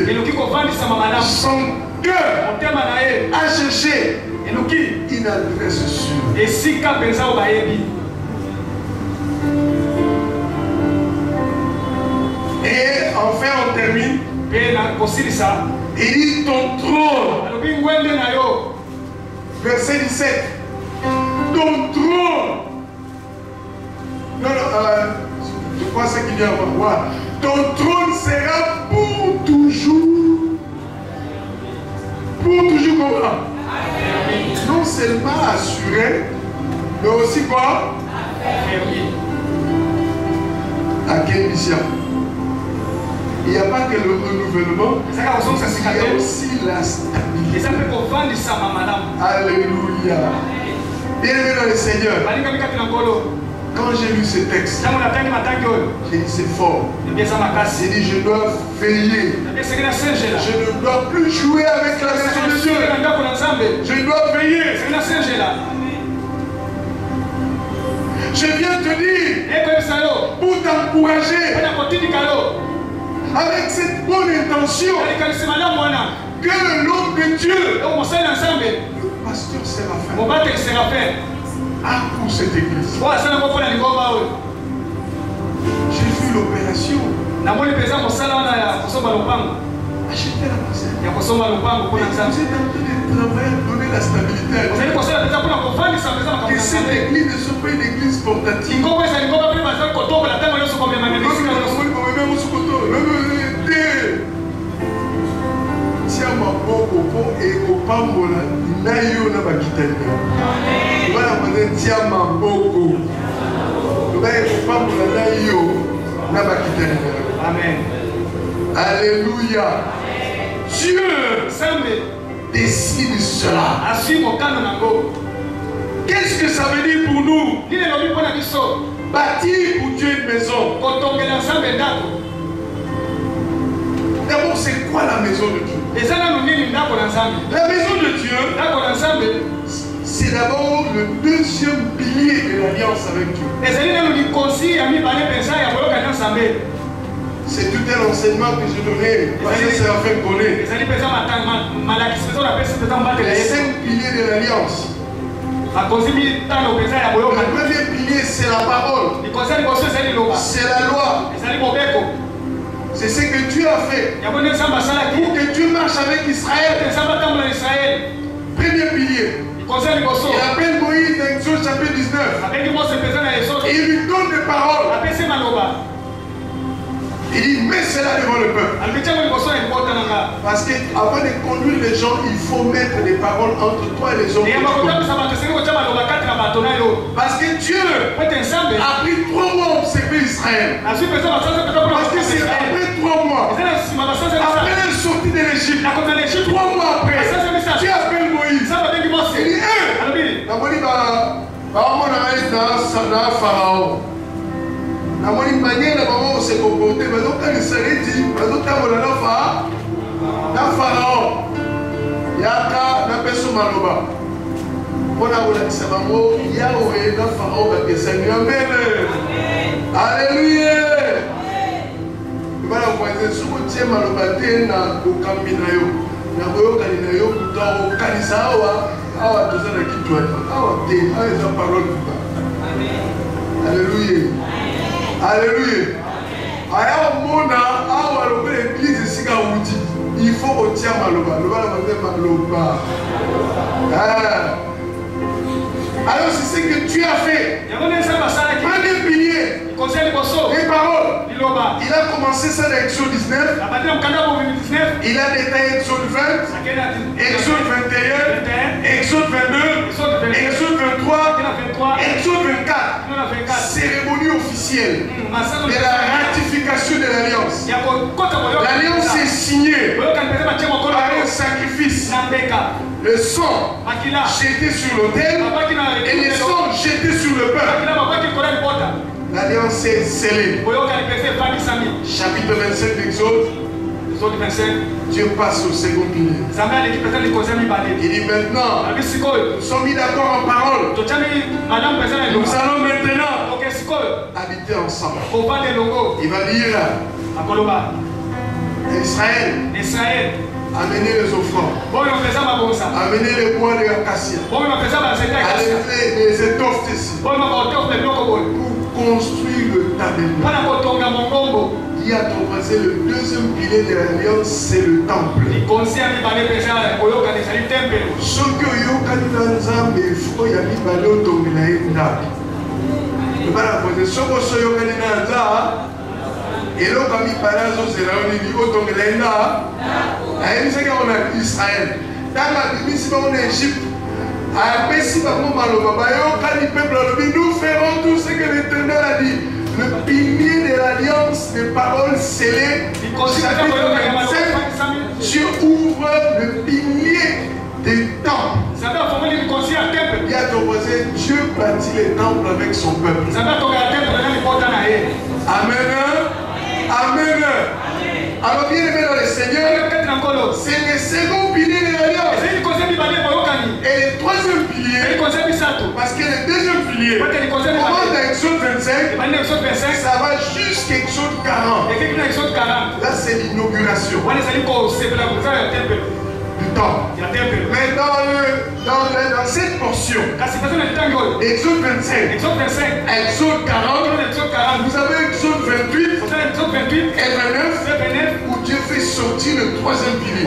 Son cœur a cherché une adresse sûre. Et enfin on termine. Il dit ton trône. Verset 17. Ton trône. Non, je crois ce qu'il y a à voir. Ton trône sera pour toujours. Pour toujours comment? Non seulement assuré, mais aussi quoi? À quelle mission? Il n'y a pas que le renouvellement, il y a aussi la stabilité. Alléluia. Bien-aimé dans le Seigneur, quand j'ai lu ce texte, j'ai dit c'est fort. J'ai dit je dois veiller. Je ne dois plus jouer avec la maison de Dieu. Je dois veiller. Je viens te dire, pour t'encourager, avec cette bonne intention, que l'homme de Dieu, le pasteur Séraphin, a pour cette église. J'ai vu l'opération. Acheter la parcelle. Vous êtes en train de travailler, donner la stabilité. Que cette église ne soit pas une église portative. Amen. Alléluia. Dieu décide cela. Qu'est-ce que ça veut dire pour nous? Bâtir pour Dieu une maison. D'abord, c'est quoi la maison de Dieu? La maison de Dieu, c'est d'abord le deuxième pilier de l'alliance avec Dieu. C'est tout un enseignement que je donnais. Parce que c'est la fin connaît. Les 5 piliers de l'alliance. Le premier pilier, c'est la parole. C'est la loi. C'est ce que Dieu a fait pour que Dieu marche avec Israël. Premier pilier. Il appelle Moïse dans Exode chapitre 19. Et il lui donne des paroles. Il dit, mets cela devant le peuple. Parce qu'avant de conduire les gens, il faut mettre des paroles entre toi et les hommes. Parce que Dieu a pris 3 mois à observer Israël. Parce que c'est après 3 mois, après la sortie de l'Égypte, 3 mois après, Dieu appelle Moïse. Il dit, Pharaon. Na moni manière la maman se comporter, mais donc quand il s'est dit, mais donc quand on a na Pharaon, yaka na peso maloba. On a voulu que ça maman Yahweh na Pharaon va que ça lui amène. Alléluia. Voilà quoi, c'est ce que Dieu maloba na okambi na yo, na boyoka na yo kutao kanisa awa tozana kitwa awa te awa parole. Alléluia. Alléluia. Il faut retirer Maloba. Alors c'est ce que tu as fait. Premier pilier. Les paroles. Il a commencé ça dans Exode 19. Il a détaillé Exode 20, Exode 21, Exode 22, Exode 23, Exode 24. Cérémonie officielle de la ratification de l'alliance. L'alliance est signée par un sacrifice. Le sang jeté sur l'autel et le sang jeté sur le peuple. L'alliance est scellée. Chapitre 27 d'Exode. Dieu passe au second pilier. Il dit maintenant, nous sommes mis d'accord en parole. Nous allons maintenant habiter ensemble. Il va dire Israël, amenez les offrandes, amenez les bois de l'acacia, amenez les étoffes ici pour construire le tabernacle. Dis à ton voisin, le deuxième pilier de l'alliance, c'est le temple. Ce que Yokani Nanzambe, il faut y aller balo dominaïna. Le bala posé, ce que Yokani Nanza, et l'eau comme il parle aux Zélaoni, il faut dominaïna. Et il sait qu'on a Israël. Dans la Bible, si on est Égypte, à nous ferons tout ce que l'Éternel a dit. Le pilier de l'alliance des paroles scellées, chapitre 25, Dieu ouvre le pilier des temples. Il y a ton voisin, Dieu bâtit les temples avec son peuple. Amen. Amen. Alors bien aimé dans le Seigneur, c'est le second pilier de l'alliance. Et le troisième pilier, parce que le deuxième pilier, commence dans Exode 25, ça va jusqu'à Exode 40. Là c'est l'inauguration du temple. Mais dans cette portion, Exode 25, Exode 40, vous avez Exode 28 et 29 où Dieu fait sortir le troisième pilier.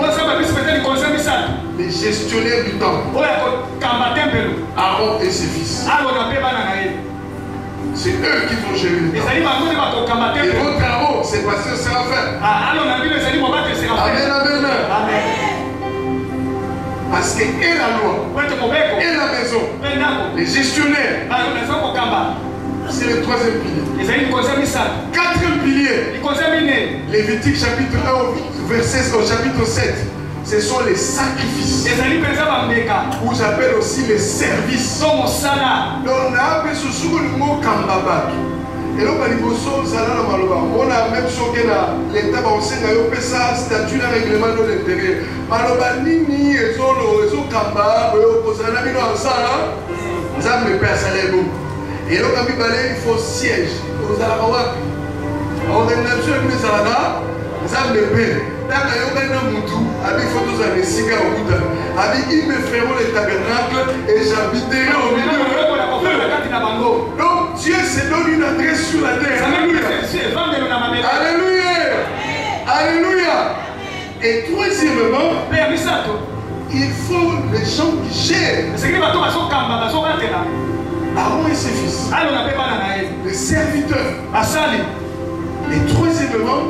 Les gestionnaires du temple, Aaron et ses fils. C'est eux qui vont gérer le temple. Et votre Aaron, c'est passé au Séraphin. Amen, amen. Parce que et la loi, et la maison, les gestionnaires, c'est le troisième pilier. Quatrième pilier, Lévitique chapitre 1 verset au chapitre 7, ce sont les sacrifices. Ou j'appelle aussi les services. Donc on a appelé ce sous le mot Kambaba. Et là, on a même choqué l'État, on sait qu'il y a ça statut de règlement de l'intérieur. Maloba nini ezo kamba boyo kozana bino ansala nzambe pe asale bo. Et là quand il faut siège ozala wapi. Organisation ni salada nzambe pe. Tanga yoka na mutu abi photos à Messika au Bouddha. Abi ils me feront le tabernacle et j'habiterai au milieu. Donc Dieu se donne une adresse sur la terre. Alléluia. Alléluia. Alléluia. Et troisièmement, il faut les gens qui gèrent. Aaron et ses fils. Les serviteurs. Et troisièmement,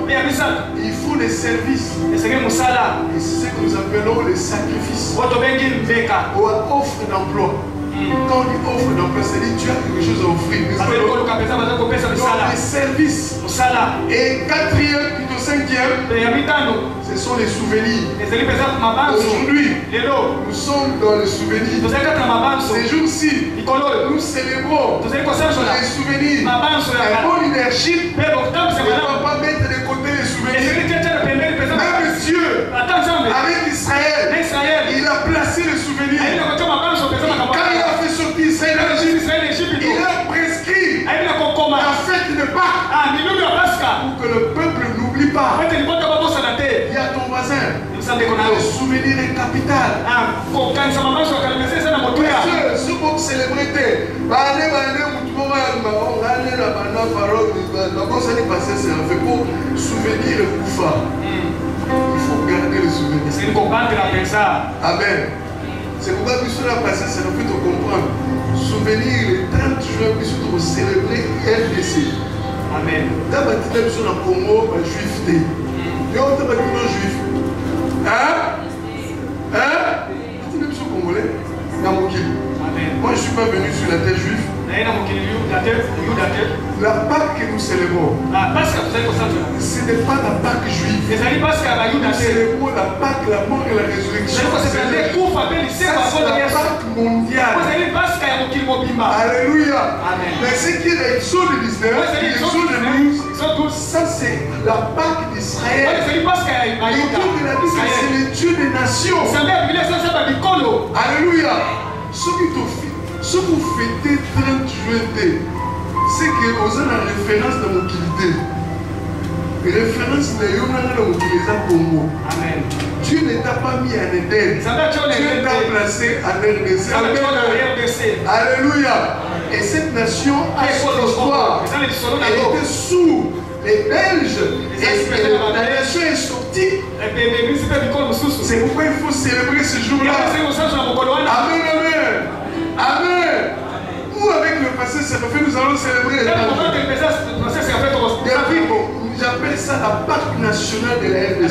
il faut les services. Et c'est ce que nous appelons les sacrifices. Ou offre d'emploi. Quand on dit offre d'emploi, c'est-à-dire tu as quelque chose à offrir. Donc les services. Et quatrième, plutôt cinquième, ce sont les souvenirs. Aujourd'hui, nous sommes dans les souvenirs. Ces jours-ci, nous célébrons les souvenirs. Un bon leadership ne va pas mettre de côté les souvenirs. Même Dieu, avec Israël, il a placé les souvenirs. Quand il a fait sortir Israël d'Égypte, il a prescrit la fête de Pâques pour que le peuple n'oublie pas. Il y a ton voisin. Le souvenir est capital. Ce qu'on célébrité, pour souvenir le Koufa. Il faut garder le souvenir. Amen. C'est pourquoi nous sommes passé, c'est le fait de comprendre. Souvenir le 30 juin, nous sommes célébrer RDC. Amen. D'abord, nous sommes en Congo, juif. Nous sommes juif. Hein? Hein? Nous sommes congolais. Moi, je suis va venir sur la terre juive. La Pâque que nous célébrons, ce n'est pas la Pâque juive. Nous célébrons la Pâque, la mort et la résurrection. C'est la Pâque mondiale. Alléluia. Mais ce qui est l'Exode 19, l'Exode 12, ça c'est la Pâque d'Israël. Et Dieu de la Bible, c'est le Dieu des nations. Alléluia. Ce que vous fêtez 30 juillet, c'est que vous avez la référence dans mon qualité. Référence de Congo. Amen. Dieu ne t'a pas mis en Éden. Dieu t'a placé en RDC. Alléluia. Et cette nation a son histoire. Elle était sous les Belges. Et la nation est sortie. C'est pourquoi il faut célébrer ce jour-là. Amen, amen. Amen. Nous, avec le passé, ça fait, nous allons célébrer les j'appelle ça la Pâque nationale de la RDC.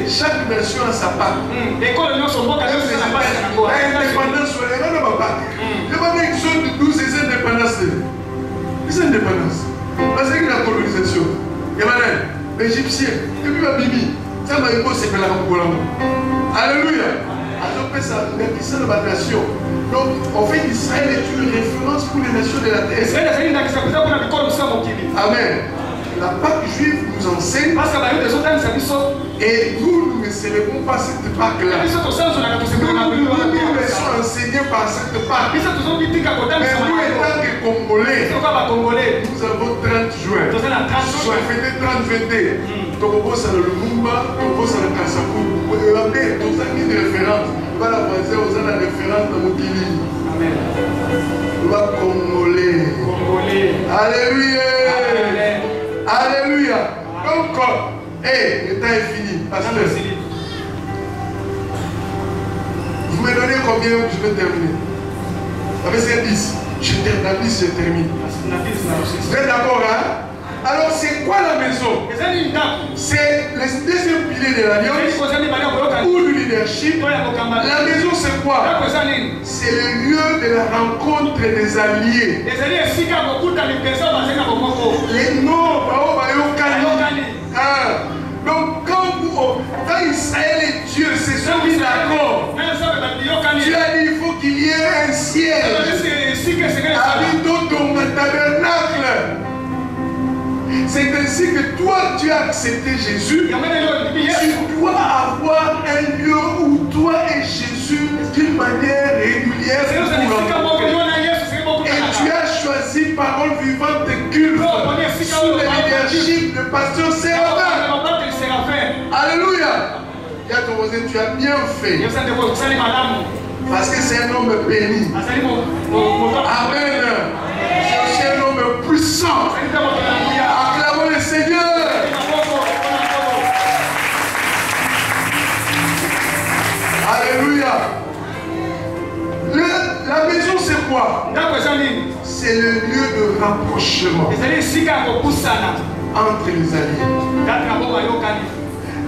Chaque nation a sa Pâque. L'indépendance, il n'y a pas d'exode de 12 les indépendances. Les indépendances. Parce que la colonisation. Il y a l'Égyptien. Et puis la Bibi. Ça m'a dit que c'est la Alléluia. Donc, en fait, Israël est une référence pour les nations de la terre. Amen. La Pâque juive nous enseigne. Et nous ne célébrons pas cette Pâque-là. Nous sommes enseignés par cette Pâque. Mais nous, étant que Congolais, nous avons 30 juin. Nous avons fêté 30-21. Tokobo ça le Lumumba, Tokobo ça le Kasakou. Vous avez tous amis de référence. Vous allez avoir la référence dans mon Kili. Amen. Vous allez Congolais. Alléluia. Alléluia. Donc, le temps est fini. Pasteur. Vous me donnez combien? Je vais terminer. Avec ces 10. Je termine. Vous êtes d'accord, hein? Alors c'est quoi la maison? C'est le deuxième pilier de l'alliance ou du leadership. La maison c'est quoi? C'est le lieu de la rencontre des alliés. Les noms, donc quand Israël est Dieu, c'est ce qui d'accord. Dieu a dit il faut qu'il y ait un ciel. Habite dans ton tabernacle. C'est ainsi que toi tu as accepté Jésus. Tu dois avoir un lieu où toi et Jésus d'une manière régulière. Et tu as choisi parole vivante de culte sous le leadership de pasteur Séraphin. Alléluia. Tu as bien fait. Parce que c'est un homme béni. Amen. C'est aussi un homme puissant. Acclamons le Seigneur. Alléluia. La maison c'est quoi? C'est le lieu de rapprochement entre les alliés.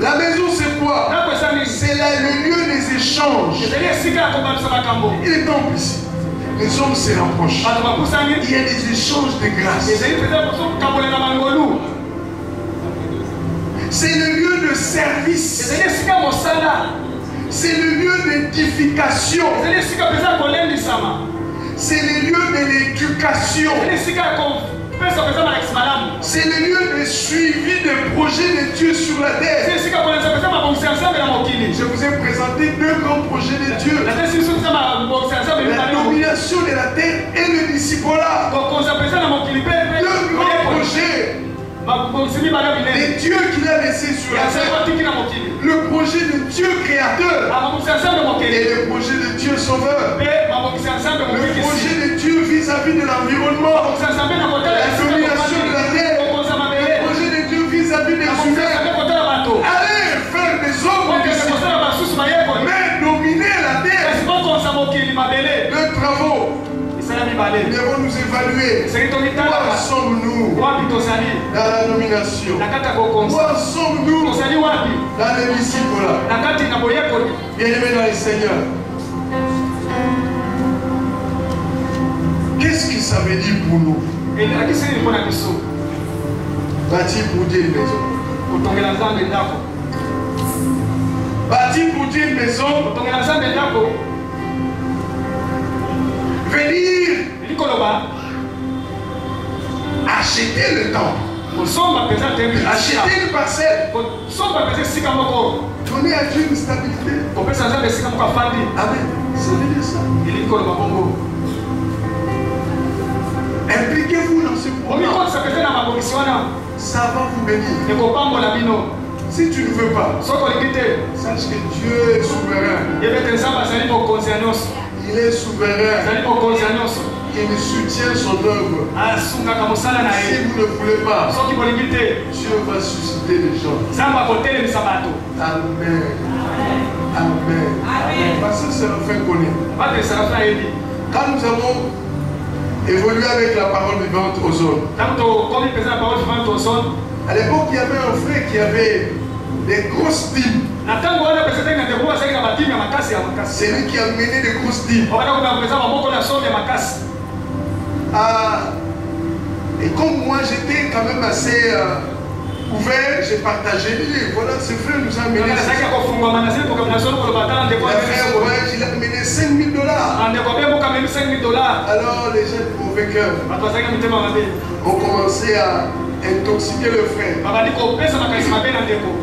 La maison c'est quoi? C'est le lieu des échanges. Il est temple ici. Les hommes se rapprochent. Il y a des échanges de grâce. C'est le lieu de service. C'est le lieu d'édification. C'est le lieu de l'éducation. C'est le lieu de suivi des projets de Dieu sur la terre. Je vous ai présenté deux grands projets de Dieu. La domination de la terre et le discipulat. Deux grands projets. Les dieux qu'il a laissés sur la terre. Le projet de Dieu créateur. Et le projet de Dieu sauveur. Le projet de Dieu vis-à-vis de l'environnement. La domination de la terre. Le projet de Dieu vis-à-vis des humains. Allez faire des hommes mais dominer la terre. Les travaux. Nous devons nous évaluer. Où sommes-nous dans la nomination? Où sommes-nous dans les disciples? Bien-aimés dans le Seigneur, ça veut dire pour nous. Et là, qu'est-ce que c'est pour la question? Bâtir pour Dieu une maison. Bâtir pour Dieu une maison. Venir acheter le temple. Acheter une parcelle. Donner à Dieu une stabilité. Amen. Ça veut dire ça. Impliquez-vous dans ce programme. Ça va vous bénir. Si tu ne veux pas, sache que Dieu est souverain. Il est souverain. Il soutient son œuvre. Si vous ne voulez pas, Dieu va susciter les gens. Amen. Amen. Parce que c'est la fin qu'on est. Quand nous avons évolué avec la parole vivante aux zones, à l'époque, il y avait un frère qui avait des grosses dîmes. C'est lui qui a mené des grosses dîmes. Et comme moi j'étais quand même assez ouvert, j'ai partagé. Voilà, ce frère nous a mené. Il a mené $5 000. Alors les gens de mauvais cœur ont commencé à intoxiquer le frère.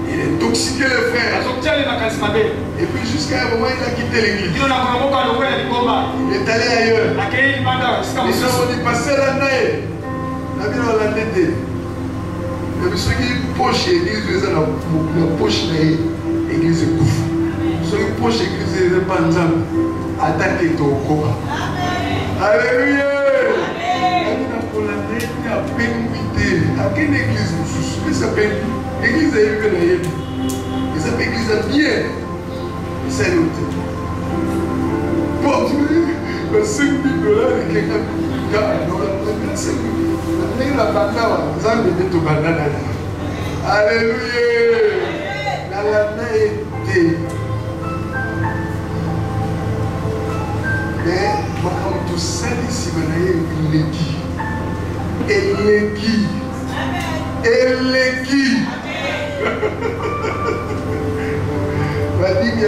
Il intoxiquait le frère. Et puis jusqu'à un moment, il a quitté l'église. Il est allé ailleurs. Les gens ont dit, passer la naïe. La vie dans la tête. Mais ceux qui pochent l'église, ils ont la poche l'église couvre. Ceux qui pochent l'église, ils ont pas ensemble. Attaquez ton corps. Alléluia. À peine à quelle église nous s'appelle l'église de Yémen. Ils s'appellent l'église bien. C'est l'autre. Pour $5 000 et quelqu'un. Alléluia. Mais comme tout ça ici, il est dit. Eleki. Va dire qu'il y a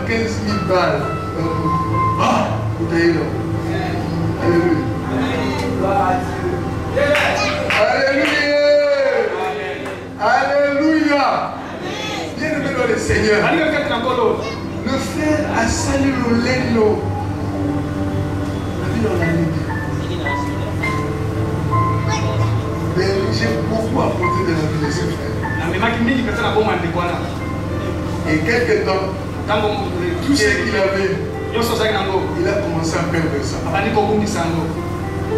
15 000 balles. Ah, vous avez là. Alléluia. Alléluia. Bien-aimé dans le Seigneur. Le frère a salé le leno. La vie dans la nuit. J'ai beaucoup apporté de la vie de ce frère. Et quelque temps, tout ce qu'il avait, il a commencé à perdre ça.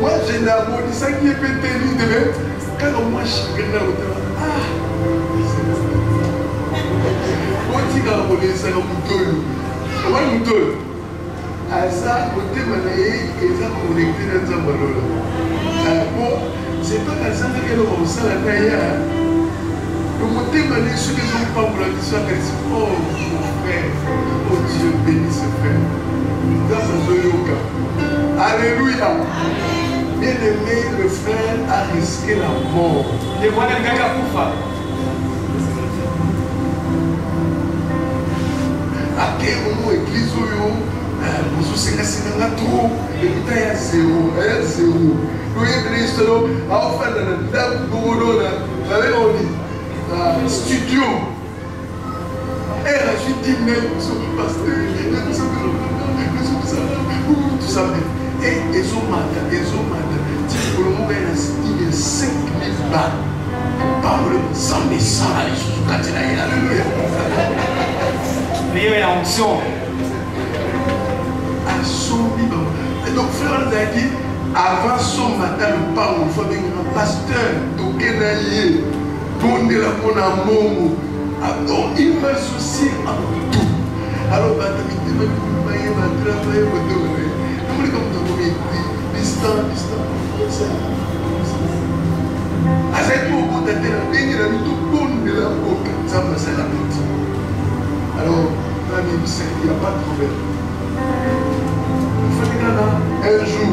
Moi, j'ai d'abord dit ça qui est pété demain. Quand moi, je suis venu au terrain, on dit qu'on a ça dans le à ça, côté mané, ils ont connecté dans un ballon. C'est pas comme ça que nous avons ça la taille. Le côté mané, ceux qui n'ont pas voulu dire ça, oh mon frère, oh Dieu bénisse ce frère. Alléluia. Bien aimé, le frère a risqué la mort. Après, on a église. Vous savez, c'est un trop. Et puis, il y a zéro. Il y a zéro. Nous, il y a des histoires. Enfin, studio. Et là, je dis, mais nous sommes pasteurs. Tout ça. Et ils ont mal. Pour le moment, il y a 5 000 balles. Parle sans message. Mais il y a une onction. Et donc, frère, on a dit, avant son matin, le parle, il faut venir un pasteur, donc il y a bon de la bonne amour. Donc, il m'a soucié en tout. Alors, il m'a travaillé, distant. À cette moment, il a tout bon de la boque. Ça me fait la petite. Alors, il n'y a pas de problème. Un jour,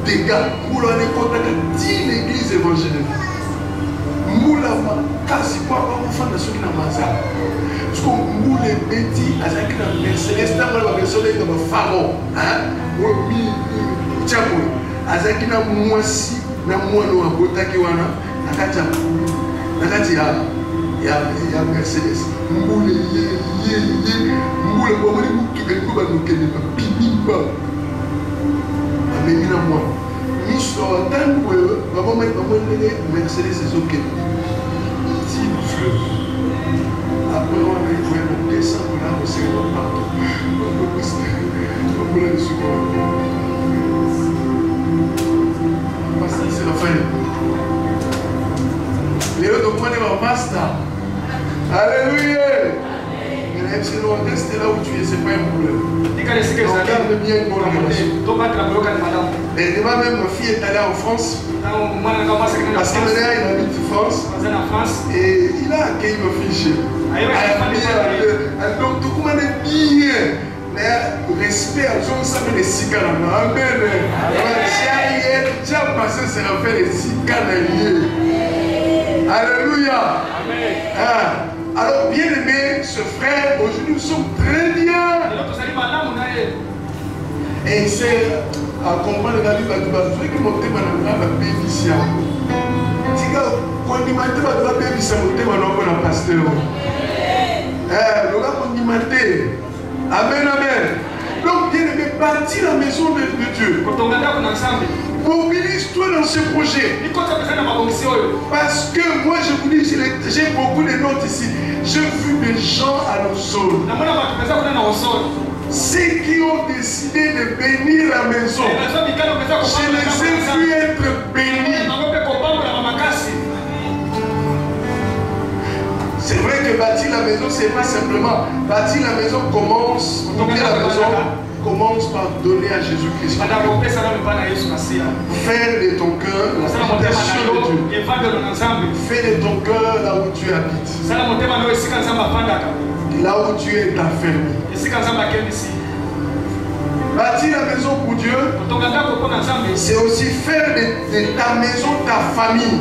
dégâts. Moula ne contacte 10 l'église évangélique. Moula kasi kwa mfana soki na mazala. Parce que moula beti azaki na Mercedes tango ba Mercedes na faro, hein? Mi chapo. Azaki na mwasi na mwana wa botaki wana akacha. Nakati ya Mercedes. Moula moula kwa mwana mtu kiko ba nokende ba bimba. Ameni na mwana. Miso tango ba mama Mercedes ezoke. Après, on a descendre là, on s'est partout. C'est la fin. Léo, donc, on est en master. Alléluia. Mais si l'on reste là où tu es, c'est pas un problème. On garde bien une bonne relation. Et demain même, ma fille est allée en France. Parce que maintenant, il habite en France. Et il a accueilli ma fille chez lui. Donc, tout le monde est bien. Mais respect à John Samuel et Sikana. Amen. Tu as passé ce rappel et Sikana. Alléluia. Alors, bien aimé, ce frère, aujourd'hui nous sommes très bien. Et c'est à comprendre la vie de Dieu. Je veux que mon thème va bénéficier. Si quand on dit que va bénéficier, mon thème va pasteur. Le gars qu'on dit amen, amen. Donc, bien aimé, bâtis la maison de Dieu. Mobilise-toi dans ce projet. Parce que moi, je vous dis, j'ai beaucoup de notes ici. J'ai vu des gens à nos zones. Ceux qui ont décidé de bénir la maison, je les ai vus être bénis. C'est vrai que bâtir la maison, c'est pas simplement. Bâtir la maison commence. Bâtir la maison commence par donner à Jésus-Christ. Faire de ton cœur la habitation de Dieu. Fais de ton cœur là où tu habites. Là où tu es ta famille. Bâtir la maison pour Dieu, c'est aussi faire de ta maison ta famille.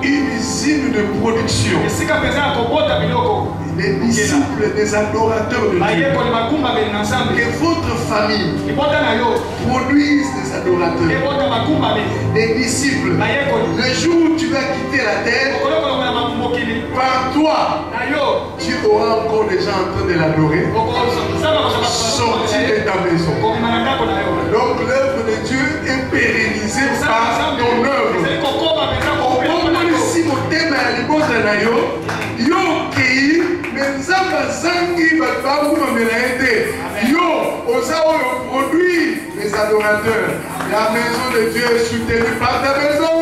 Une usine de production. Des disciples, des adorateurs de Dieu. Que votre famille produise des adorateurs, des disciples. Le jour où tu vas quitter la terre, par toi, tu auras encore des gens en train de l'adorer. Sortir de ta maison. Donc l'œuvre de Dieu est pérennisée par ton œuvre. Si mon thème est à l'ibota na yo, yo kei, mais nzamba zangi bababu mamelaete. Yo, osao yo produit les adorateurs. La maison de Dieu est soutenue par ta maison.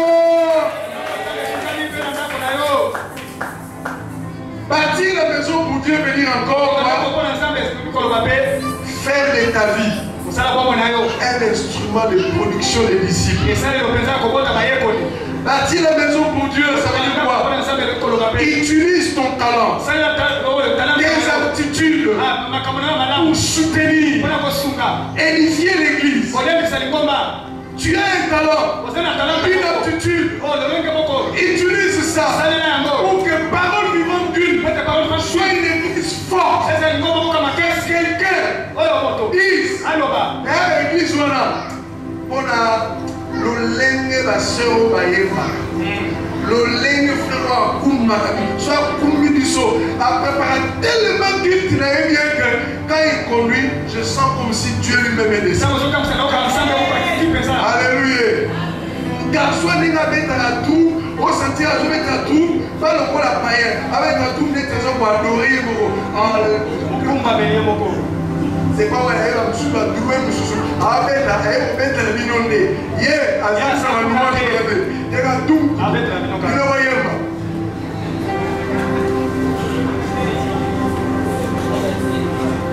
Bâtir la maison pour Dieu veut dire encore faire de ta vie un instrument de production des disciples. Bâtir la maison pour Dieu, ça veut dire quoi? Utilise ton talent, tes aptitudes pour soutenir, édifier l'église. Tu as un talent, une aptitude. Utilise ça pour que parole vivante d'une soit une église forte. Quelqu'un dise, l'église on a l'olenge la sœur Bayema, l'olenge frère Koumba, soit Koumbi du saut, a préparé tellement qu'il n'avait bien que quand il conduit, je sens comme si Dieu lui-même est descendu. Alléluia. Garçon n'est pas à tout, au sentir à jouer à tout, pas le coup la païenne, avec la tout, les trésors pour adorer. C'est pas vrai, elle a tout à douer, avec la million de hier, à ça, ça va nous manger. Il y a tout, il ne voyait pas.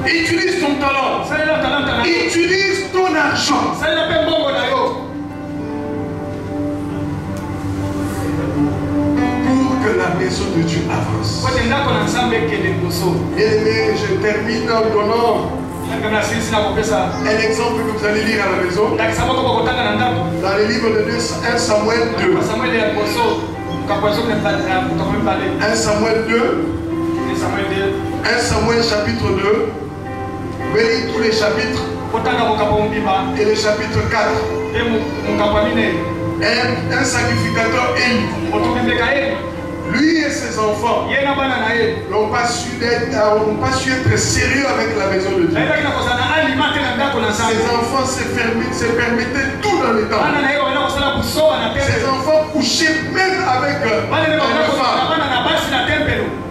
Utilise ton talent, utilise ton argent. Pour que la maison de Dieu avance. Bien aimé, je termine en donnant Un exemple que vous allez lire à la maison. Dans le livre de 1 Samuel 2. 1 Samuel 2. 1 Samuel chapitre 2. Vous allez lire tous les chapitres. Et le chapitre 4. Un sacrificateur élu. Lui et ses enfants n'ont pas su être sérieux avec la maison de Dieu. Ses enfants se permettaient tout dans les temps. Ses enfants couchaient même avec une femme.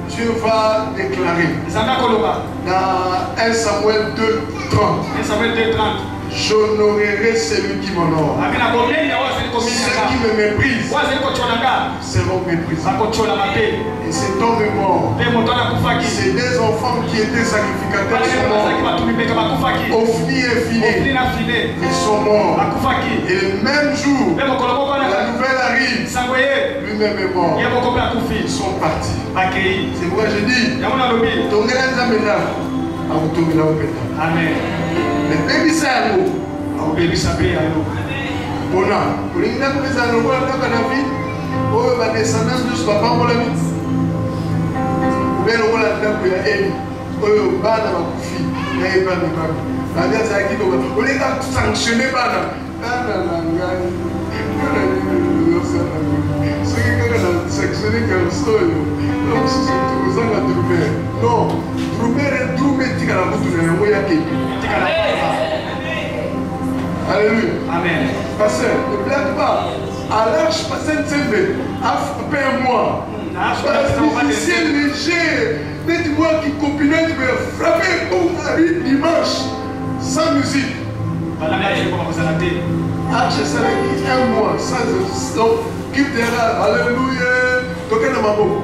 Dieu va déclarer dans 1 Samuel 2:30. J'honorerai celui qui m'honore. Ceux qui me méprisent seront méprisés. Et cet homme est mort. Ces deux enfants qui étaient sacrificateurs sont morts. Ophni et Phinéas, ils sont morts. Et le même jour, la nouvelle arrive. Lui-même est mort. Ils sont partis. C'est pourquoi je dis, Amen. Mais baby ça Bona, vous voulez que vous ayez un rôle dans la vie? Oh, la descendance de ce papa, on l'a mis. Vous voulez le rôle dans la vie? Oh, Bana, ma fille, n'ayez pas de mal. La vie, c'est qui vous voulez sanctionner Bana? Ce qui est sanctionné comme ça, donc c'est vous en la trouver. Non, trouver et trouver, tu as la bouche de la moyenne. Alléluia. Amen. Pasteur, ne blague pas. À l'âge passé, a frappé un mois. C'est léger. Dites-moi qui copinait, tu veux frapper pour aller dimanche sans musique. Arche, ça un mois sans donc qui dira alléluia. Donc elle m'a beaucoup.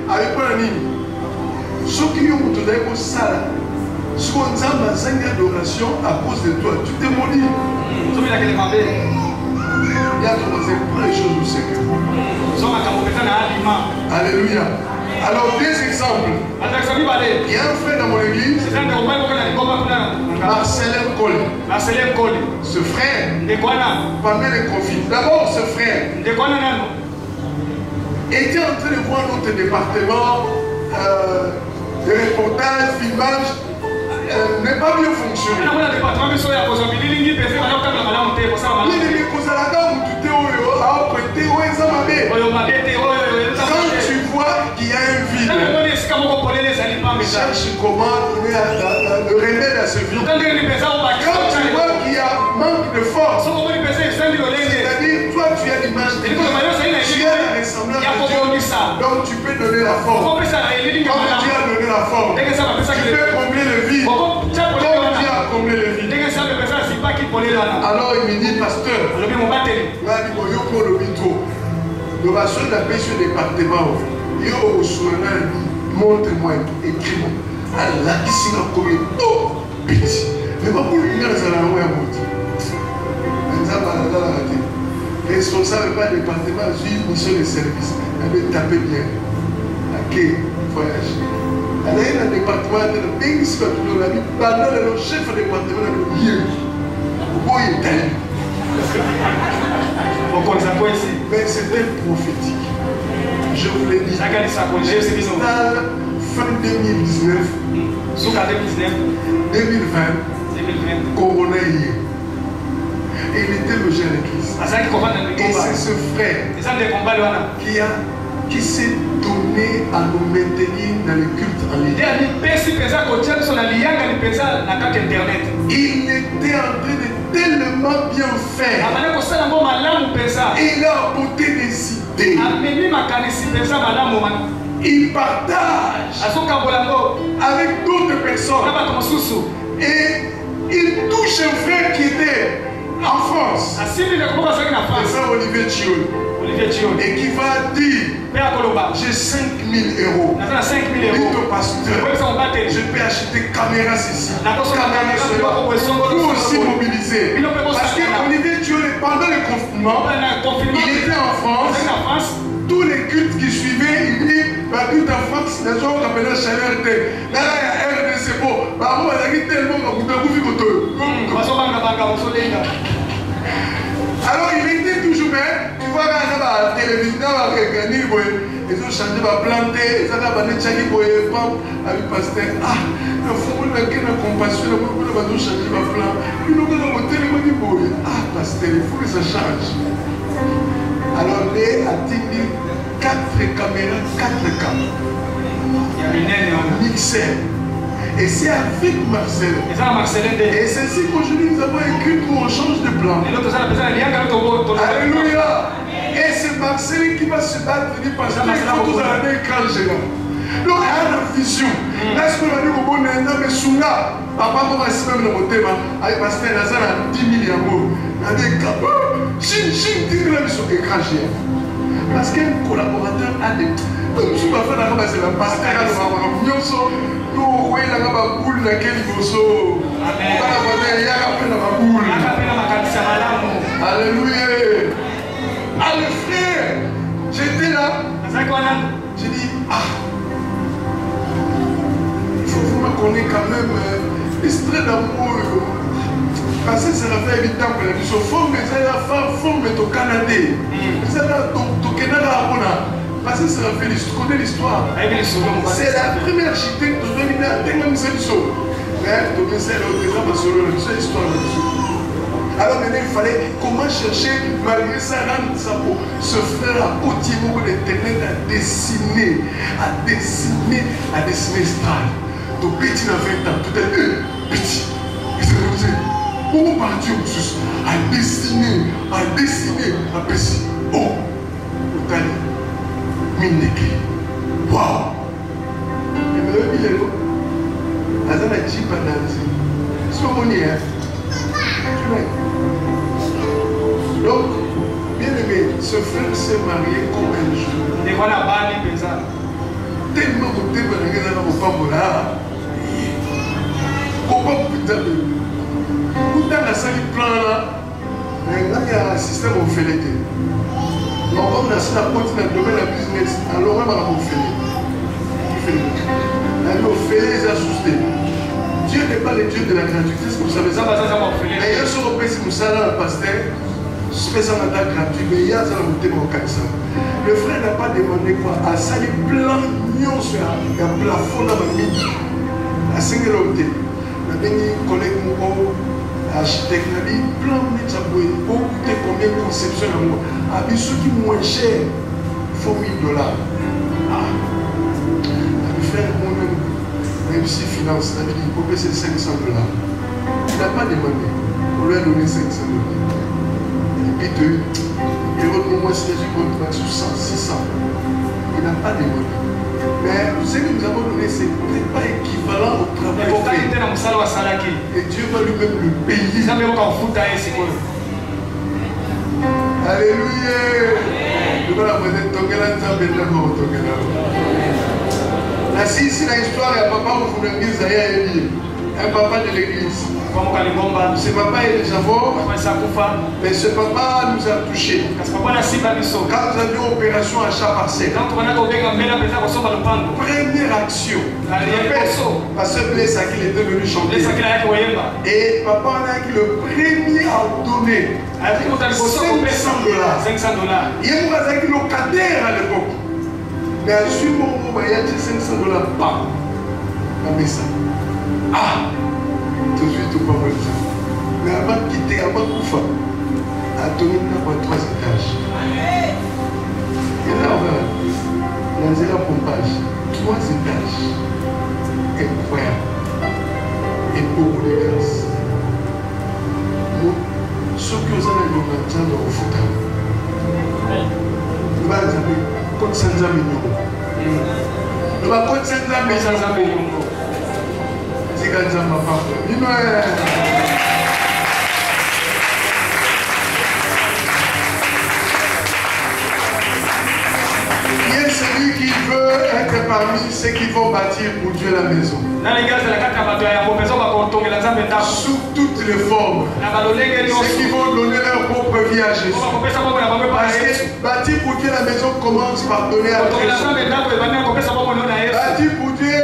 Avec quoi la ligne? Ceux qui ont tout d'ailleurs ça. Si on a une adoration à cause de toi, tu t'es maudit. Il y a plein de choses au secret. Alléluia. Alors, deux exemples. Il y a un frère dans mon église, Marcelin Cole. Ce frère, pendant les conflits, d'abord ce frère était en train de voir notre département de reportage, filmage. N'est pas bien fonctionné. Quand tu vois qu'il y a un vide, cherche comment donner le remède à ce vide. Quand tu vois qu'il y a manque de force, c'est-à-dire toi tu as l'image de Dieu, tu as la ressemblance de Dieu, donc tu peux donner la force. Quand tu as donné la force, tu peux combler le vide. Donc tu as comblé le vide. Alors il me dit, pasteur, l'ovation de la paix sur le département, montre-moi, écris-moi. Allah qui s'y a commis tout petit. Mais pas pour lui dire ça la loi à monter. Responsable pas département, juge, mission de service. Elle veut taper bien. Ok, voyage. Elle a un département de la pays, c'est pas toujours la vie. Pendant le chef de département, elle a dit, pourquoi il est tel? Mais c'était prophétique. Je vous l'ai dit. Fin 2019, 2020, Corona hier. Et il était logé à l'église. Et c'est ce frère qui s'est donné à nous maintenir dans le culte en ligne. Il était en train de tellement bien faire. Et il a apporté des idées. Il partage avec d'autres personnes. Et il touche un frère qui était en France. C'est ça Olivier Thion. Et qui va dire, j'ai 5 000 euros. Dites au pasteur, je peux acheter caméra ceci. Caméra cela. Pour aussi mobiliser. Parce que Olivier Thion, pendant le confinement, il était en France. Tous les cultes qui suivaient, il dit, bah, tout en France, les gens ont appelé chaleur. Là, il y a RDC. Alors il était toujours bien, tu vois quand on a la télévision, ils ont changé, ils ont planté, ils ont changé pour les femmes, avec le pasteur. Ah, il faut que la compassion, ils ont changé le plan. Ils ont dit, ah, pasteur, il faut que ça change. Alors, les a dit 4 caméras, 4 cas. Mixé. Et c'est avec Marcel. Et c'est ainsi qu'aujourd'hui nous avons écrit pour on change de plan. Alléluia. Et c'est Marcel qui va se battre venir parce qu'il faut tous aller un écran géant. Donc il y a une vision. Là, ce qu'on a dit au bon moment, mais Sunga, papa, on va se mettre dans mon thème avec Pasteur Lazare à 10 000 euros. Avec Chine, 10 000 euros sur écran géant. Parce qu'un collaborateur a des. Donc, je vais faire la base de la pasteur à l'Oramagnon. Nous, oui, la boule, laquelle il faut. Alléluia. Allez, frère, j'étais là. J'ai dit, ah, il faut vraiment qu'on ait quand même l'esprit d'amour. Parce que ça fait évident que la mission forme, mais ça forme au Canada. Ça va au Canada. Parce que ça fait l'histoire. C'est la première architecte de l'unité. C'est l'histoire. Alors maintenant, il fallait comment chercher, malgré ça, rendre ça pour ce frère à côté de l'éternel à dessiner Stral. Donc, petit dans 20 ans, peut-être petit. Comment partir à dessiner, à petit. Oh, vous allez. Mineke. Waouh! Et me dit, Azana dit pas danser. C'est mon hein? Donc, bien aimé, ce frère s'est marié comme un jour. Et voilà, Bali, Pézard. Tellement de temps, on a un peu là. Comment putain de. Putain, la salle plan là. Il y a un système au fêlé. Donc, on a la porte dans le domaine de la business. Alors, on va faire. Alors, les assustés. Dieu n'est pas le Dieu de la gratuité, c'est vous savez ça. Mais il y a sur le pays, si vous savez, le pasteur, spécialement dans la gratuité, mais il y a ça dans le thème au Canada. Le frère n'a pas demandé quoi. À ça, il plan sur un plafond dans la mine. À 5 heures, la collègue, mon architecte, il a dit, plan de Tchaboué, pour coûter combien de conception à moi. Ah, mais ce qui est moins cher, il faut $1000. Ah, le frère, même si finance, il a dit, il faut payer $500. Il n'a pas demandé, on lui a donné $500. Et puis, il retrouve moi si j'ai contrat sur 100, 600. Il n'a pas demandé. Mais ce que nous avons donné, c'est peut-être pas équivalent au travail fait. Et Dieu va lui-même le payer. Alléluia. Ici, la histoire, il y a papa au l'église, un papa de l'église. Ce papa est déjà mort, mais ce papa nous a touchés. Quand nous avions opération à chat parcelle, première action, parce que Blaise Akil était venu chanter. Et papa a été le premier à donner $500. Il y a un locataire à l'époque. Mais à ce moment, il y a $500 par la maison. Ah! Tout de suite, tout pas mal ça. Mais avant de quitter, avant de Koufa, à donner 3 étages. Et là, on a zéro pompage. 3 étages. Incroyable. Et beaucoup de grâce. Ceux qui ont le matin dans le foot, nous avons 500 millions. Nous avons 500 millions. C'est quand ça m'a pas fait. Qui est celui qui veut être parmi ceux qui vont bâtir pour Dieu la maison? Sous toutes les formes. Ceux qui vont donner leur propre vie à Jésus. Parce que bâtir pour Dieu la maison commence par donner à Jésus. Bâtir pour Dieu,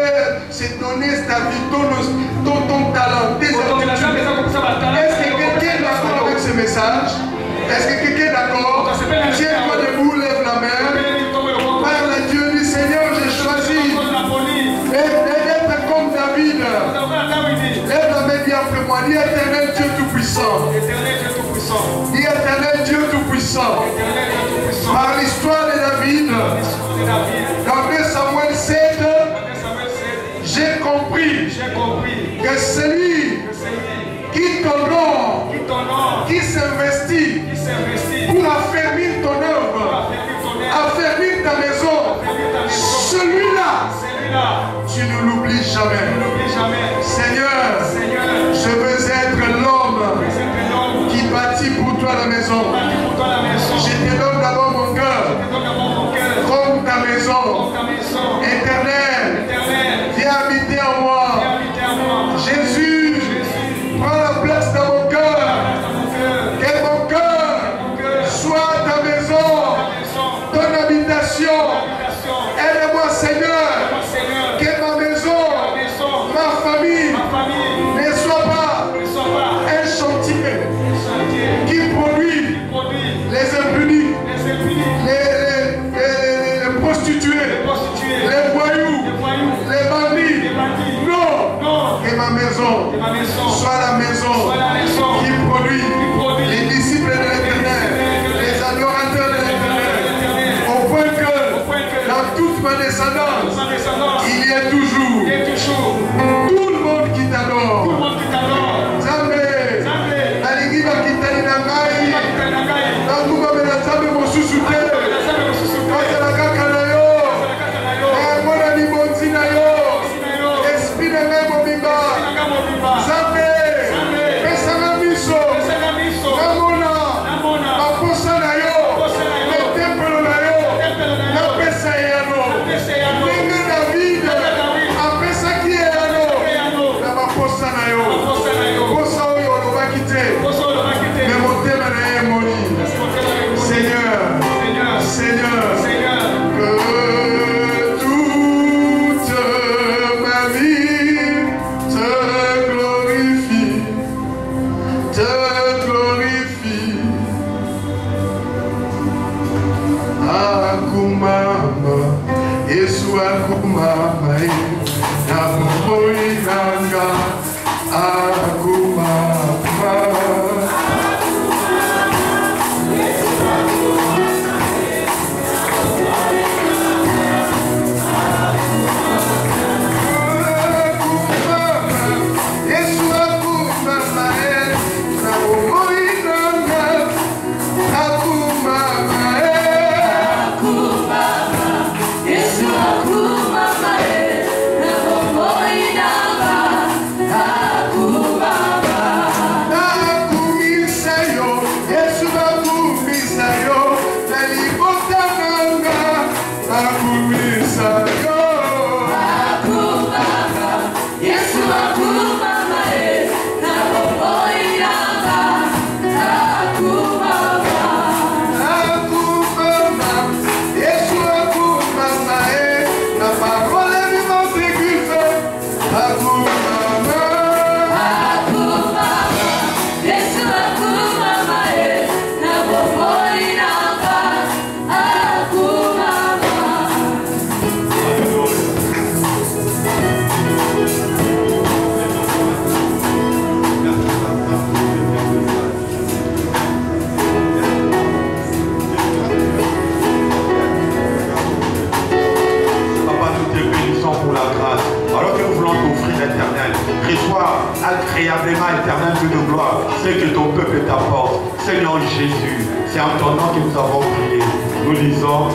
c'est donné ta vie, ton talent, tes aptitudes. Est-ce que quelqu'un est d'accord avec ce message? Est-ce que quelqu'un est d'accord? Tiens-toi debout, lève la main. Parle à Dieu, dis Seigneur, j'ai choisi d'être comme David. Lève la main, dis après moi, dis Éternel Dieu Tout-Puissant. Dis Éternel Dieu Tout-Puissant. Par l'histoire de David, dans 2 Samuel 7, j'ai compris que celui qui t'honore, qui s'investit pour affermir ton œuvre, affermir ta maison, celui-là, tu ne l'oublies jamais. Seigneur, je veux être l'homme qui bâtit pour toi la maison. Je te donne d'abord mon cœur, comme ta maison. Éternel, viens habiter en moi. Jésus, prends la place dans mon cœur. Que mon cœur soit ta maison, ton habitation. Aide-moi, Seigneur, que ma maison, ma famille, ne soit pas un chantier qui produit les impunis, les prostituées, les voyous, les bandits. Non, que ma maison soit la maison qui produit les disciples de l'Éternel, les adorateurs de l'Éternel, au point que dans toute ma descendance, il y a toujours tout le monde qui t'adore. Zambé, Nalingi Bakitani Nangai, Nanguba Benazabe Mosusute, Katalaka Kanayo, Mona Libonzi Nayo, Esprit de Memo Bimba, Zambé, Pesana Miso, Namona, Maposa Nayo, le temple Nayo, la Pesa Yano, Nenge David, Apesa qui est Yano, la Maposa Nayo, Posa Oyo, Lobakite, Memote Manaye Moni. Seigneur, que toute ma vie te glorifie, Akumama, Yesu akumama, Namoinanga, Akumama. agréablement éternel Dieu de gloire, ce que ton peuple t'apporte. Seigneur Jésus, c'est en ton nom que nous avons prié. Nous lisons